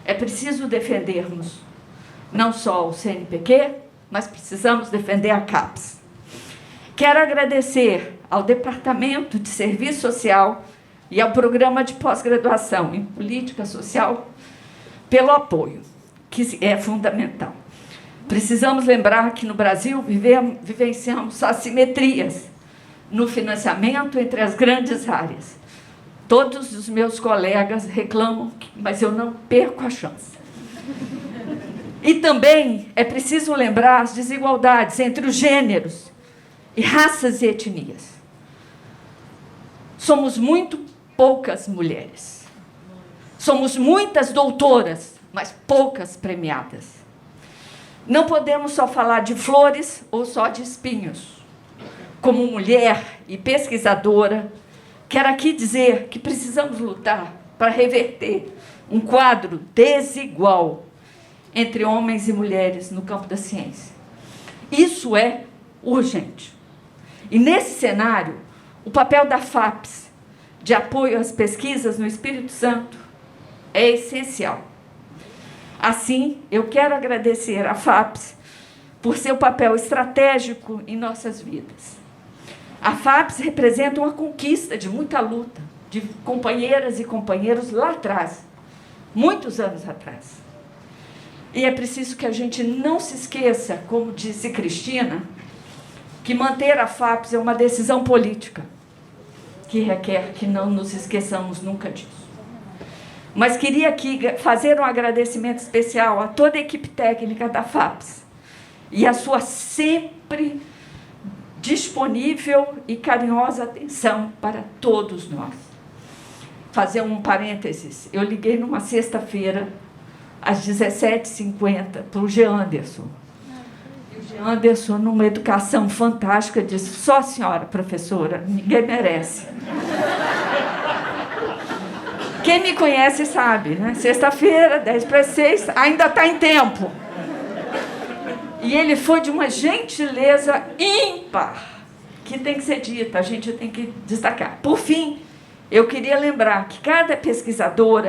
É preciso defendermos não só o CNPq, mas precisamos defender a CAPES. Quero agradecer ao Departamento de Serviço Social e ao Programa de Pós-Graduação em Política Social pelo apoio, que é fundamental. Precisamos lembrar que no Brasil vivenciamos assimetrias no financiamento entre as grandes áreas. Todos os meus colegas reclamam, mas eu não perco a chance. E também é preciso lembrar as desigualdades entre os gêneros e raças e etnias. Somos muito poucas mulheres. Somos muitas doutoras, mas poucas premiadas. Não podemos só falar de flores ou só de espinhos. Como mulher e pesquisadora, quero aqui dizer que precisamos lutar para reverter um quadro desigual entre homens e mulheres no campo da ciência. Isso é urgente. E nesse cenário, o papel da FAPES, de apoio às pesquisas no Espírito Santo, é essencial. Assim, eu quero agradecer à FAPES por seu papel estratégico em nossas vidas. A FAPES representa uma conquista de muita luta, de companheiras e companheiros lá atrás, muitos anos atrás. E é preciso que a gente não se esqueça, como disse Cristina, que manter a FAPES é uma decisão política, que requer que não nos esqueçamos nunca disso. Mas queria aqui fazer um agradecimento especial a toda a equipe técnica da FAPES e a sua sempre disponível e carinhosa atenção para todos nós. Fazer um parênteses, eu liguei numa sexta-feira, às 17h50, para o Jean Anderson. E o Jean Anderson, numa educação fantástica, disse: só a senhora, professora, ninguém merece. Quem me conhece sabe, né? Sexta-feira, 5:50, ainda está em tempo. E ele foi de uma gentileza ímpar, que tem que ser dita, a gente tem que destacar. Por fim, eu queria lembrar que cada pesquisador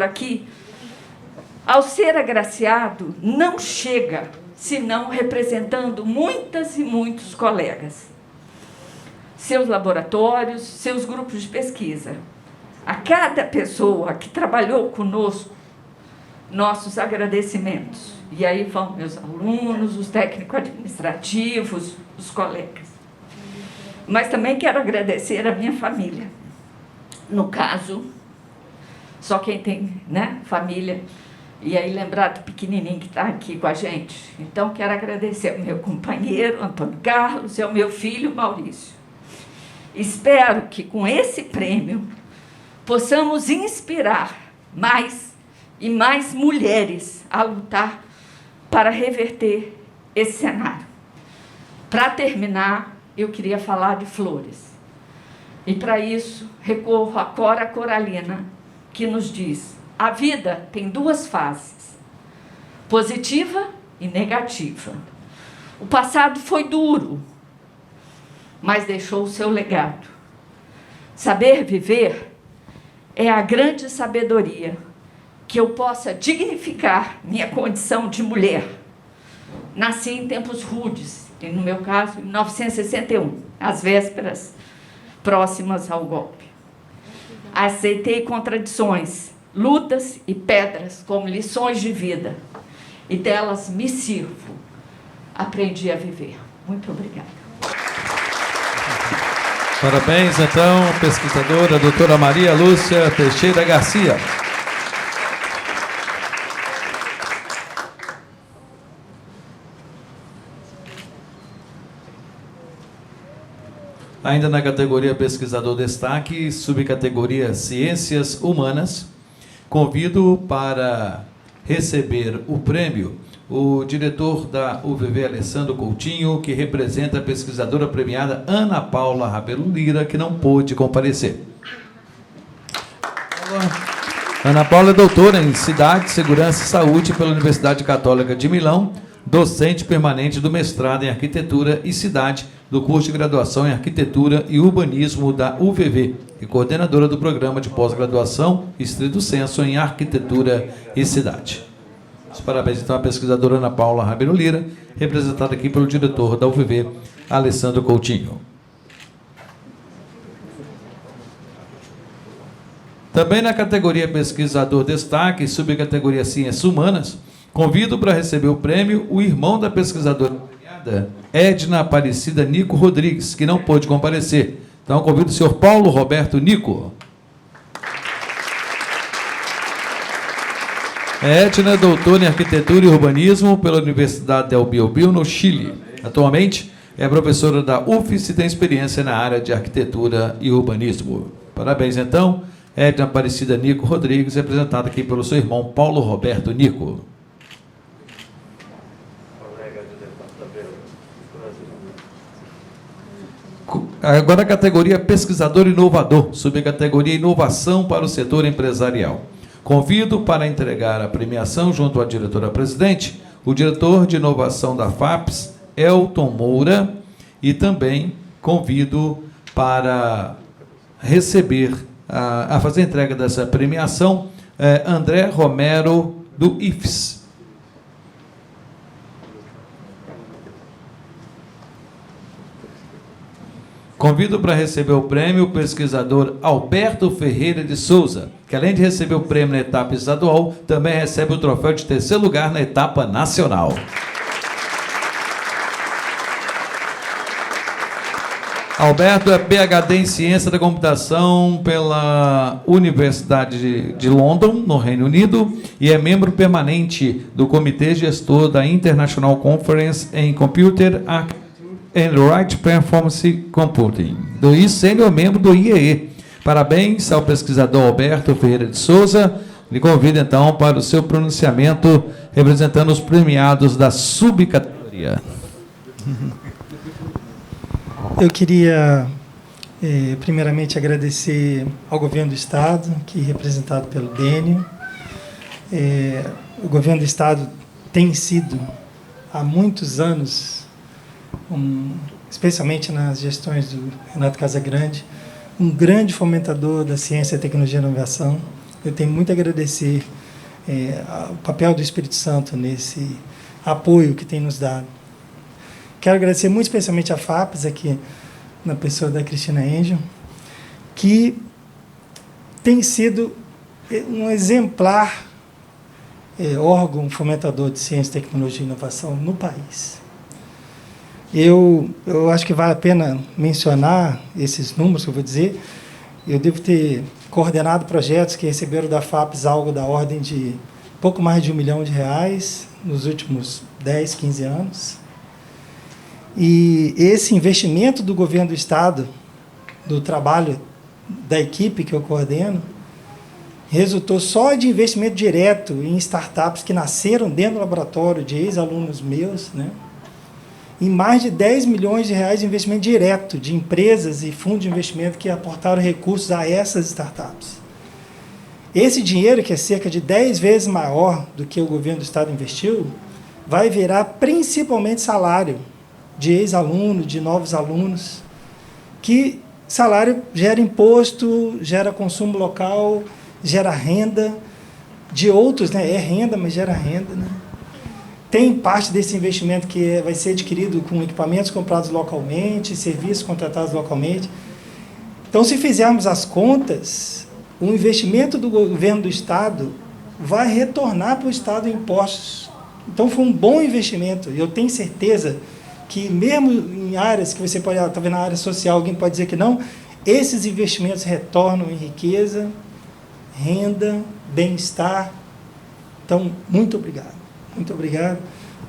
aqui, ao ser agraciado, não chega senão representando muitas e muitos colegas. Seus laboratórios, seus grupos de pesquisa. A cada pessoa que trabalhou conosco, nossos agradecimentos. E aí vão meus alunos, os técnicos administrativos, os colegas. Mas também quero agradecer a minha família. No caso, só quem tem, né, família. E aí lembrar do pequenininho que está aqui com a gente. Então, quero agradecer ao meu companheiro, Antônio Carlos, e ao meu filho, Maurício. Espero que com esse prêmio possamos inspirar mais e mais mulheres a lutar para reverter esse cenário. Para terminar, eu queria falar de flores. E para isso, recorro à Cora Coralina, que nos diz: a vida tem duas fases, positiva e negativa. O passado foi duro, mas deixou o seu legado. Saber viver é a grande sabedoria que eu possa dignificar minha condição de mulher. Nasci em tempos rudes, e no meu caso, em 1961, às vésperas próximas ao golpe. Aceitei contradições, lutas e pedras como lições de vida, e delas me sirvo. Aprendi a viver. Muito obrigada. Parabéns, então, pesquisadora, doutora Maria Lúcia Teixeira Garcia. Ainda na categoria Pesquisador Destaque, subcategoria Ciências Humanas, convido para receber o prêmio o diretor da UVV, Alessandro Coutinho, que representa a pesquisadora premiada Ana Paula Rabelo Lira, que não pôde comparecer. Ana Paula é doutora em Cidade, Segurança e Saúde pela Universidade Católica de Milão, docente permanente do mestrado em Arquitetura e Cidade do curso de graduação em Arquitetura e Urbanismo da UVV e coordenadora do programa de pós-graduação Estrito Senso em Arquitetura e Cidade. Os parabéns, então, à pesquisadora Ana Paula Rabelo Lira, representada aqui pelo diretor da UFV, Alessandro Coutinho. Também na categoria Pesquisador Destaque, subcategoria Ciências Humanas, convido para receber o prêmio o irmão da pesquisadora premiada, Edna Aparecida Nico Rodrigues, que não pôde comparecer. Então, convido o senhor Paulo Roberto Nico. Edna é doutora em Arquitetura e Urbanismo pela Universidade del Biobío, no Chile. Atualmente, é professora da UFES e tem experiência na área de Arquitetura e Urbanismo. Parabéns, então, Edna Aparecida Nico Rodrigues, representada aqui pelo seu irmão Paulo Roberto Nico. Agora a categoria Pesquisador Inovador, subcategoria Inovação para o Setor Empresarial. Convido para entregar a premiação junto à diretora-presidente, o diretor de inovação da FAPES, Elton Moura, e também convido para receber, a fazer a entrega dessa premiação, André Romero, do IFES. Convido para receber o prêmio o pesquisador Alberto Ferreira de Souza, que além de receber o prêmio na etapa estadual, também recebe o troféu de terceiro lugar na etapa nacional. Alberto é PhD em Ciência da Computação pela Universidade de London, no Reino Unido, e é membro permanente do Comitê Gestor da International Conference in Computer Architecture and Right Performance Computing, e sênior membro do IEE. Parabéns ao pesquisador Alberto Ferreira de Souza. Lhe convido, então, para o seu pronunciamento, representando os premiados da subcategoria. Eu queria, primeiramente, agradecer ao Governo do Estado, aqui representado pelo Dênio. O Governo do Estado tem sido, há muitos anos, especialmente nas gestões do Renato Casagrande, um grande fomentador da ciência, tecnologia e inovação. Eu tenho muito a agradecer o papel do Espírito Santo nesse apoio que tem nos dado. Quero agradecer muito especialmente a FAPES, aqui na pessoa da Cristina Angel, que tem sido um exemplar órgão fomentador de ciência, tecnologia e inovação no país. Eu acho que vale a pena mencionar esses números que eu vou dizer. Eu devo ter coordenado projetos que receberam da FAPES algo da ordem de pouco mais de R$1 milhão nos últimos 10, 15 anos. E esse investimento do governo do Estado, do trabalho da equipe que eu coordeno, resultou só de investimento direto em startups que nasceram dentro do laboratório de ex-alunos meus, né? Em mais de R$10 milhões de investimento direto de empresas e fundos de investimento que aportaram recursos a essas startups. Esse dinheiro, que é cerca de 10 vezes maior do que o governo do Estado investiu, vai virar principalmente salário de ex-alunos, de novos alunos, que salário gera imposto, gera consumo local, gera renda de outros, né? É renda, mas gera renda, né? Tem parte desse investimento que vai ser adquirido com equipamentos comprados localmente, serviços contratados localmente. Então, se fizermos as contas, o investimento do governo do Estado vai retornar para o Estado em impostos. Então, foi um bom investimento. Eu tenho certeza que, mesmo em áreas que você pode, talvez na área social, alguém pode dizer que não, esses investimentos retornam em riqueza, renda, bem-estar. Então, muito obrigado. Muito obrigado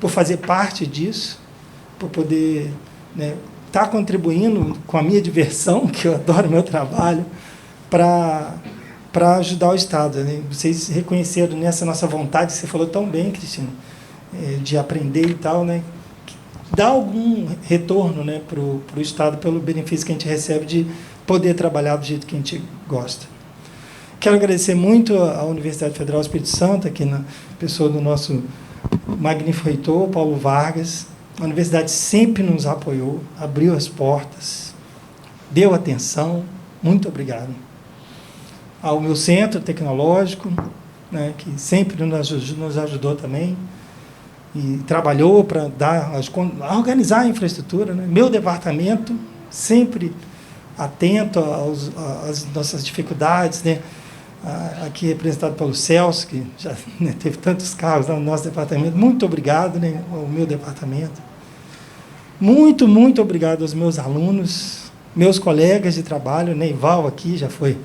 por fazer parte disso, por poder estar contribuindo com a minha diversão, que eu adoro o meu trabalho, para ajudar o Estado. Né? Vocês reconheceram nessa nossa vontade, que você falou tão bem, Cristina, de aprender e tal, né? Dá algum retorno, né, para o Estado pelo benefício que a gente recebe de poder trabalhar do jeito que a gente gosta. Quero agradecer muito à Universidade Federal do Espírito Santo, aqui na pessoa do nosso magnífico reitor, Paulo Vargas. A universidade sempre nos apoiou, abriu as portas, deu atenção. Muito obrigado. Ao meu centro tecnológico, né, que sempre nos ajudou também e trabalhou para organizar a infraestrutura, né? Meu departamento sempre atento às nossas dificuldades, né? Aqui representado pelo Celso, que já, né, teve tantos cargos lá no nosso departamento. Muito obrigado, né, ao meu departamento. Muito, muito obrigado aos meus alunos, meus colegas de trabalho, Neival aqui, já foi,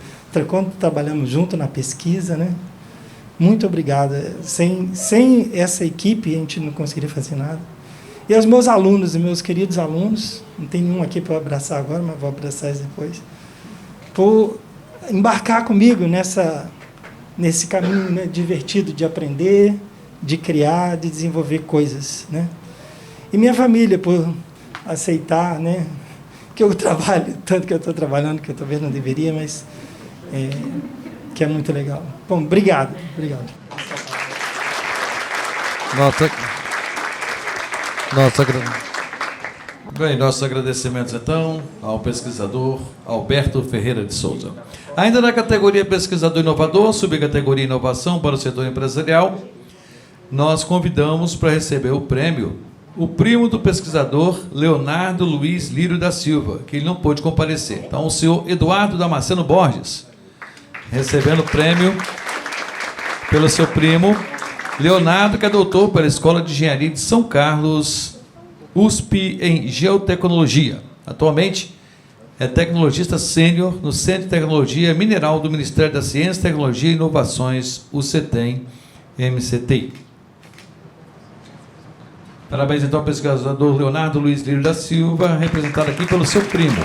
quando trabalhamos junto na pesquisa, né? Muito obrigado. Sem essa equipe, a gente não conseguiria fazer nada. E aos meus alunos, meus queridos alunos, não tem nenhum aqui para abraçar agora, mas vou abraçar eles depois, por embarcar comigo nesse caminho, né, divertido de aprender, de criar, de desenvolver coisas, né? E minha família, por aceitar, né, que eu trabalho, tanto que eu estou trabalhando, que eu talvez não deveria, mas que é muito legal. Bom, obrigado. Bem, nossos agradecimentos, então, ao pesquisador Alberto Ferreira de Souza. Ainda na categoria Pesquisador Inovador, subcategoria Inovação para o Setor Empresarial, nós convidamos para receber o prêmio o primo do pesquisador Leonardo Luiz Lírio da Silva, que ele não pôde comparecer. Então, o senhor Eduardo Damasceno Borges, recebendo o prêmio pelo seu primo Leonardo, que é doutor pela Escola de Engenharia de São Carlos, USP, em Geotecnologia. Atualmente, é tecnologista sênior no Centro de Tecnologia Mineral do Ministério da Ciência, Tecnologia e Inovações, o CETEM, MCTI. Parabéns, então, ao pesquisador Leonardo Luiz Lírio da Silva, representado aqui pelo seu primo.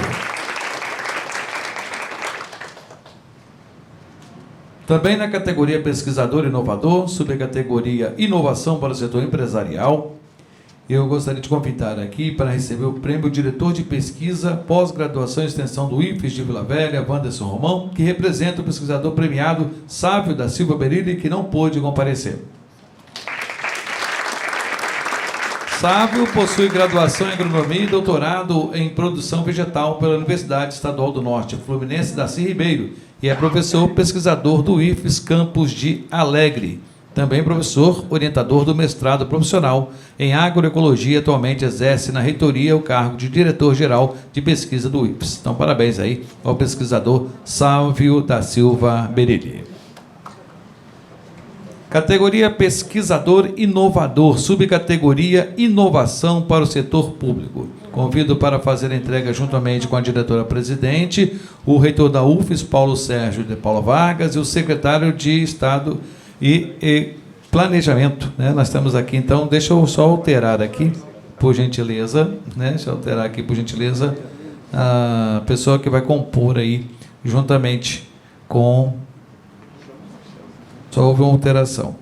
Também na categoria Pesquisador Inovador, subcategoria Inovação para o Setor Empresarial, eu gostaria de convidar aqui para receber o prêmio Diretor de Pesquisa, Pós-Graduação e Extensão do IFES de Vila Velha, Wanderson Romão, que representa o pesquisador premiado Sávio da Silva Berilli, que não pôde comparecer. Sávio possui graduação em Agronomia e doutorado em Produção Vegetal pela Universidade Estadual do Norte, Fluminense Darcy Ribeiro, e é professor pesquisador do IFES Campus de Alegre. Também professor orientador do mestrado profissional em agroecologia, atualmente exerce na reitoria o cargo de diretor-geral de pesquisa do IFES. Então, parabéns aí ao pesquisador Sávio da Silva Berilli. Categoria Pesquisador Inovador, subcategoria Inovação para o Setor Público. Convido para fazer a entrega juntamente com a diretora-presidente, o reitor da UFES, Paulo Sérgio de Paula Vargas, e o secretário de Estado e Planejamento, né? Nós estamos aqui, então, deixa eu só alterar aqui, por gentileza, né? Deixa eu alterar aqui, por gentileza, a pessoa que vai compor aí, juntamente com... Só houve uma alteração.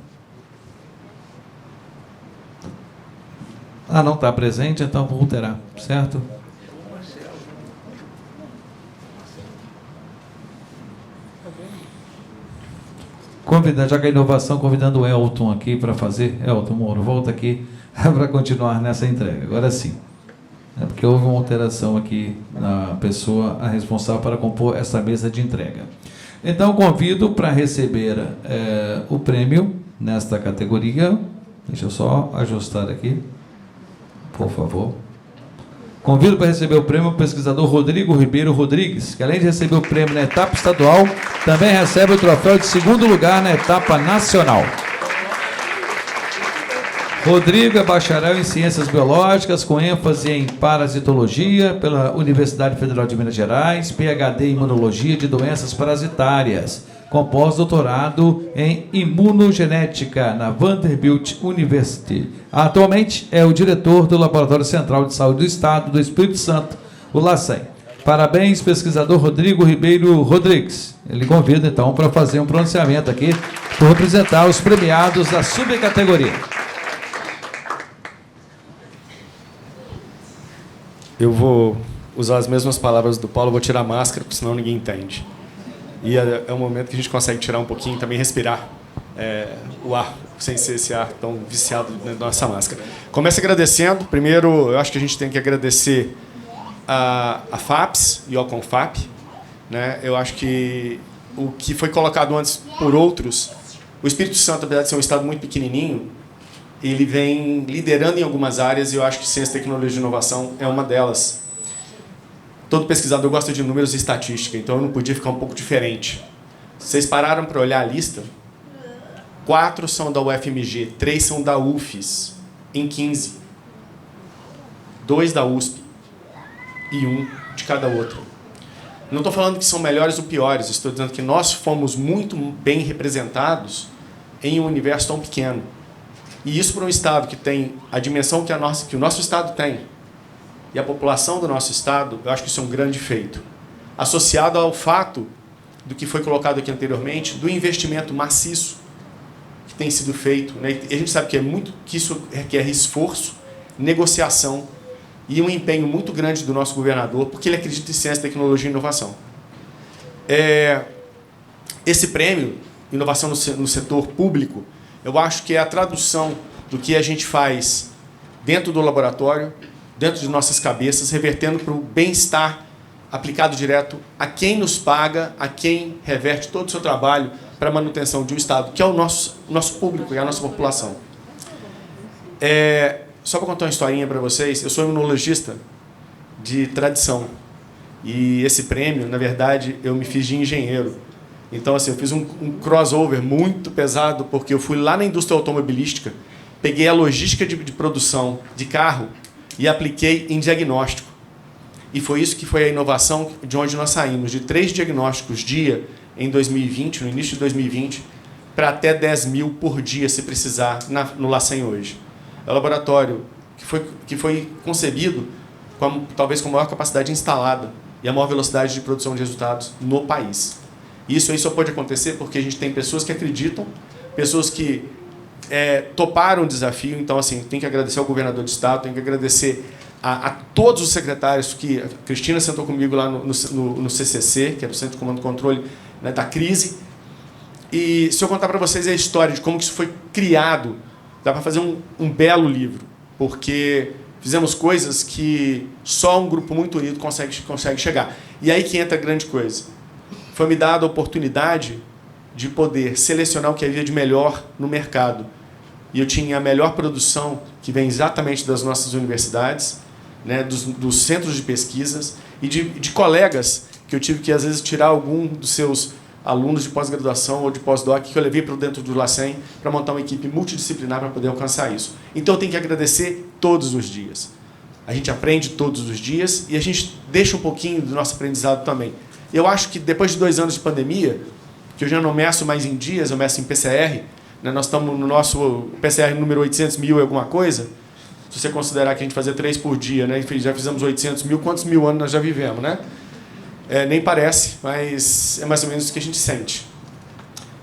Não está presente, então vou alterar, certo? Convidando, já que a inovação, convidando o Elton aqui para fazer. Elton Moro, volta aqui para continuar nessa entrega. Agora sim. É porque houve uma alteração aqui na pessoa responsável para compor essa mesa de entrega. Então, convido para receber o prêmio nesta categoria. Deixa eu só ajustar aqui, por favor. Convido para receber o prêmio o pesquisador Rodrigo Ribeiro Rodrigues, que além de receber o prêmio na etapa estadual, também recebe o troféu de segundo lugar na etapa nacional. Rodrigo é bacharel em Ciências Biológicas, com ênfase em Parasitologia pela Universidade Federal de Minas Gerais, PhD em Imunologia de Doenças Parasitárias, com pós-doutorado em Imunogenética na Vanderbilt University. Atualmente é o diretor do Laboratório Central de Saúde do Estado do Espírito Santo, o LACEN. Parabéns, pesquisador Rodrigo Ribeiro Rodrigues. Ele convida, então, para fazer um pronunciamento aqui, por representar os premiados da subcategoria. Eu vou usar as mesmas palavras do Paulo, vou tirar a máscara, porque senão ninguém entende. E é um momento que a gente consegue tirar um pouquinho e também respirar o ar, sem ser esse ar tão viciado dentro da nossa máscara. Começo agradecendo. Primeiro, eu acho que a gente tem que agradecer a FAPES e ao CONFAP, né? Eu acho que o que foi colocado antes por outros O Espírito Santo, apesar de ser um estado muito pequenininho, ele vem liderando em algumas áreas, e eu acho que ciência, tecnologia e inovação é uma delas. Todo pesquisador gosta de números e estatística, então eu não podia ficar um pouco diferente. Vocês pararam para olhar a lista? 4 são da UFMG, 3 são da UFES, em 15. 2 da USP e 1 de cada outro. Não estou falando que são melhores ou piores, estou dizendo que nós fomos muito bem representados em um universo tão pequeno. E isso para um estado que tem a dimensão que o nosso estado tem, e a população do nosso estado, eu acho que isso é um grande feito. Associado ao fato do que foi colocado aqui anteriormente, do investimento maciço que tem sido feito, né? E a gente sabe que isso requer esforço, negociação e um empenho muito grande do nosso governador, porque ele acredita em ciência, tecnologia e inovação. Esse prêmio, inovação no setor público, eu acho que é a tradução do que a gente faz dentro do laboratório, dentro de nossas cabeças, revertendo para o bem-estar aplicado direto a quem nos paga, a quem reverte todo o seu trabalho para a manutenção de um Estado, que é o nosso público, é a nossa população. Só para contar uma historinha para vocês, eu sou imunologista de tradição. E esse prêmio, na verdade, eu me fiz de engenheiro. Então, assim, eu fiz um crossover muito pesado, porque eu fui lá na indústria automobilística, peguei a logística de produção de carro e apliquei em diagnóstico. E foi isso que foi a inovação de onde nós saímos, de 3 diagnósticos dia em 2020, no início de 2020, para até 10 mil por dia, se precisar, no LACEN hoje. É um laboratório que foi concebido talvez com a maior capacidade instalada e a maior velocidade de produção de resultados no país. Isso aí só pode acontecer porque a gente tem pessoas que acreditam, pessoas que toparam o desafio. Então, assim, tem que agradecer ao governador de estado, tem que agradecer a todos os secretários que... A Cristina sentou comigo lá no CCC, que é o Centro de Comando e Controle, né, da crise. E se eu contar para vocês a história de como isso foi criado, dá para fazer um belo livro, porque fizemos coisas que só um grupo muito unido consegue chegar. E aí que entra a grande coisa. Foi-me dada a oportunidade de poder selecionar o que havia de melhor no mercado. E eu tinha a melhor produção, que vem exatamente das nossas universidades, né, dos centros de pesquisas, e de colegas que eu tive que, às vezes, tirar algum dos seus alunos de pós-graduação ou de pós-doc, que eu levei para dentro do LACEN para montar uma equipe multidisciplinar para poder alcançar isso. Então, eu tenho que agradecer todos os dias. A gente aprende todos os dias e a gente deixa um pouquinho do nosso aprendizado também. Eu acho que depois de 2 anos de pandemia, que eu já não meço mais em dias, eu meço em PCR, né, nós estamos no nosso PCR número 800 mil e alguma coisa, se você considerar que a gente fazia 3 por dia, né, já fizemos 800 mil, quantos mil anos nós já vivemos, né? Nem parece, mas é mais ou menos o que a gente sente.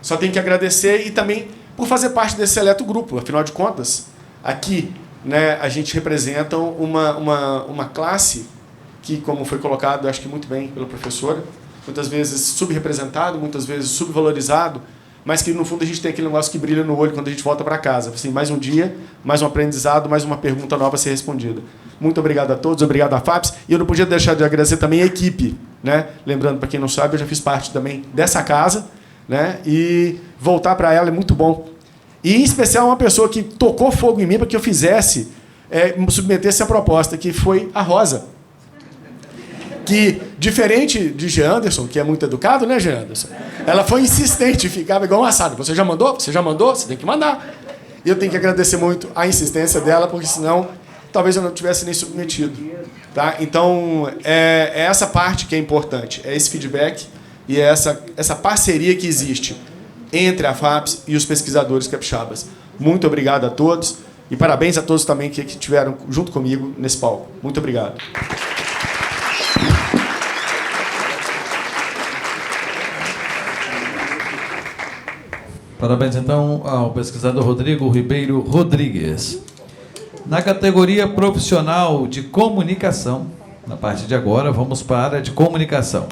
Só tenho que agradecer e também por fazer parte desse seleto grupo. Afinal de contas, aqui, né, a gente representa uma classe que, como foi colocado, acho que muito bem pela professora, muitas vezes subrepresentado, muitas vezes subvalorizado, mas que, no fundo, a gente tem aquele negócio que brilha no olho quando a gente volta para casa. Assim, mais um dia, mais um aprendizado, mais uma pergunta nova a ser respondida. Muito obrigado a todos, obrigado à FAPES. E eu não podia deixar de agradecer também a equipe, né? Lembrando, para quem não sabe, eu já fiz parte também dessa casa, né? E voltar para ela é muito bom. E, em especial, uma pessoa que tocou fogo em mim para que eu fizesse, me submetesse a proposta, que foi a Rosa. Que, diferente de Jean Anderson, que é muito educado, né, Jean Anderson? Ela foi insistente, ficava igual um assado. Você já mandou? Você já mandou? Você tem que mandar. E eu tenho que agradecer muito a insistência dela, porque senão talvez eu não tivesse nem submetido. Tá? Então, é essa parte que é importante, é esse feedback e é essa parceria que existe entre a FAPES e os pesquisadores capixabas. Muito obrigado a todos e parabéns a todos também que estiveram junto comigo nesse palco. Muito obrigado. Parabéns, então, ao pesquisador Rodrigo Ribeiro Rodrigues. Na categoria profissional de comunicação, na parte de agora, vamos para a área de comunicação.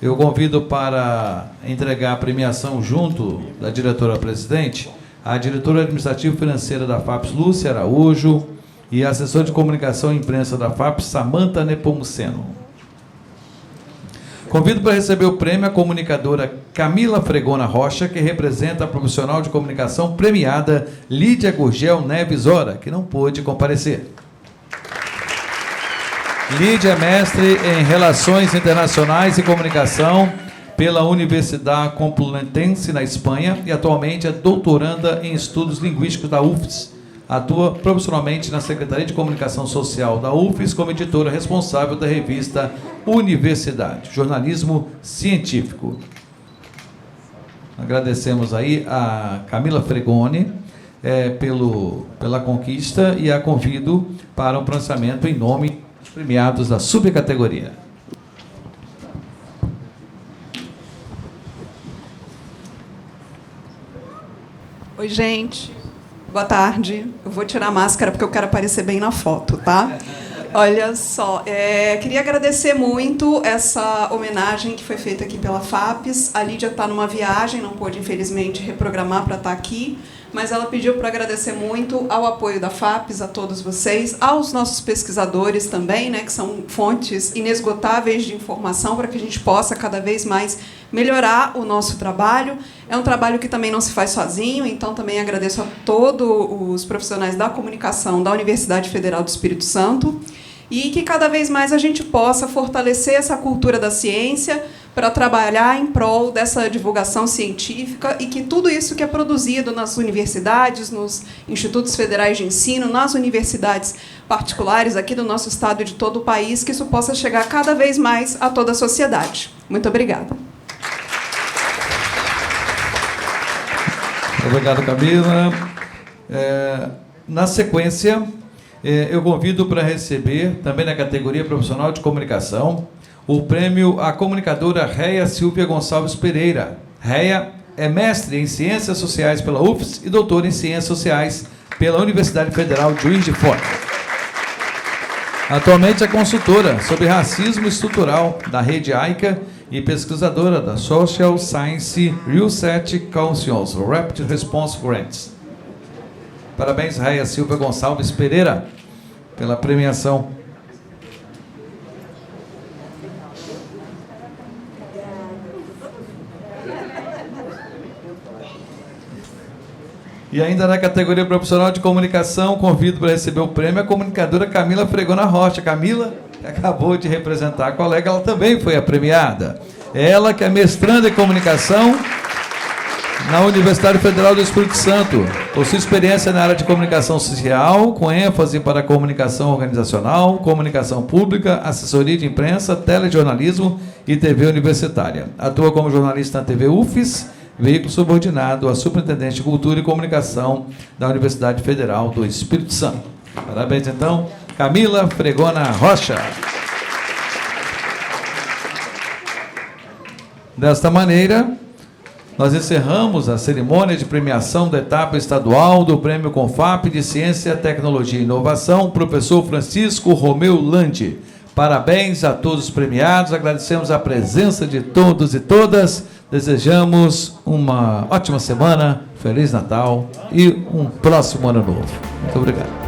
Eu convido para entregar a premiação junto da diretora-presidente, a diretora administrativa financeira da FAPES, Lúcia Araújo, e a assessora de comunicação e imprensa da FAPES, Samantha Nepomuceno. Convido para receber o prêmio a comunicadora Camila Fregona Rocha, que representa a profissional de comunicação premiada Lídia Gurgel Neves Ora, que não pôde comparecer. Lídia é mestre em Relações Internacionais e Comunicação pela Universidade Complutense, na Espanha, e atualmente é doutoranda em Estudos Linguísticos da UFES. Atua profissionalmente na Secretaria de Comunicação Social da UFES como editora responsável da revista Universidade, jornalismo científico. Agradecemos aí a Camila Fregone pela conquista e a convido para um pronunciamento em nome dos premiados da subcategoria. Oi, gente. Boa tarde. Eu vou tirar a máscara porque eu quero aparecer bem na foto, tá? Olha só, queria agradecer muito essa homenagem que foi feita aqui pela FAPES. A Lídia está numa viagem, não pôde, infelizmente, reprogramar para estar aqui, mas ela pediu para agradecer muito ao apoio da FAPES, a todos vocês, aos nossos pesquisadores também, né, que são fontes inesgotáveis de informação para que a gente possa cada vez mais melhorar o nosso trabalho. É um trabalho que também não se faz sozinho, então também agradeço a todos os profissionais da comunicação da Universidade Federal do Espírito Santo e que cada vez mais a gente possa fortalecer essa cultura da ciência para trabalhar em prol dessa divulgação científica e que tudo isso que é produzido nas universidades, nos institutos federais de ensino, nas universidades particulares aqui do nosso estado e de todo o país, que isso possa chegar cada vez mais a toda a sociedade. Muito obrigada. Obrigado, Camila. Na sequência, eu convido para receber, também na categoria profissional de comunicação, o prêmio à comunicadora Réia Silvia Gonçalves Pereira. Réia é mestre em Ciências Sociais pela UFES e doutora em Ciências Sociais pela Universidade Federal de Juiz de Fora. Atualmente é consultora sobre racismo estrutural da Rede AICA e pesquisadora da Social Science Research Council's Rapid Response Grants. Parabéns, Réia Silvia Gonçalves Pereira, pela premiação. E ainda na categoria profissional de comunicação, convido para receber o prêmio a comunicadora Camila Fregona Rocha. Camila, que acabou de representar a colega, ela também foi a premiada. Ela que é mestranda em comunicação na Universidade Federal do Espírito Santo. Possui experiência na área de comunicação social, com ênfase para comunicação organizacional, comunicação pública, assessoria de imprensa, telejornalismo e TV universitária. Atua como jornalista na TV UFES, veículo subordinado à Superintendente de Cultura e Comunicação da Universidade Federal do Espírito Santo. Parabéns, então, Camila Fregona Rocha. Desta maneira, nós encerramos a cerimônia de premiação da etapa estadual do Prêmio Confap de Ciência, Tecnologia e Inovação, professor Francisco Romeu Landi. Parabéns a todos os premiados, agradecemos a presença de todos e todas, desejamos uma ótima semana, Feliz Natal e um próximo ano novo. Muito obrigado.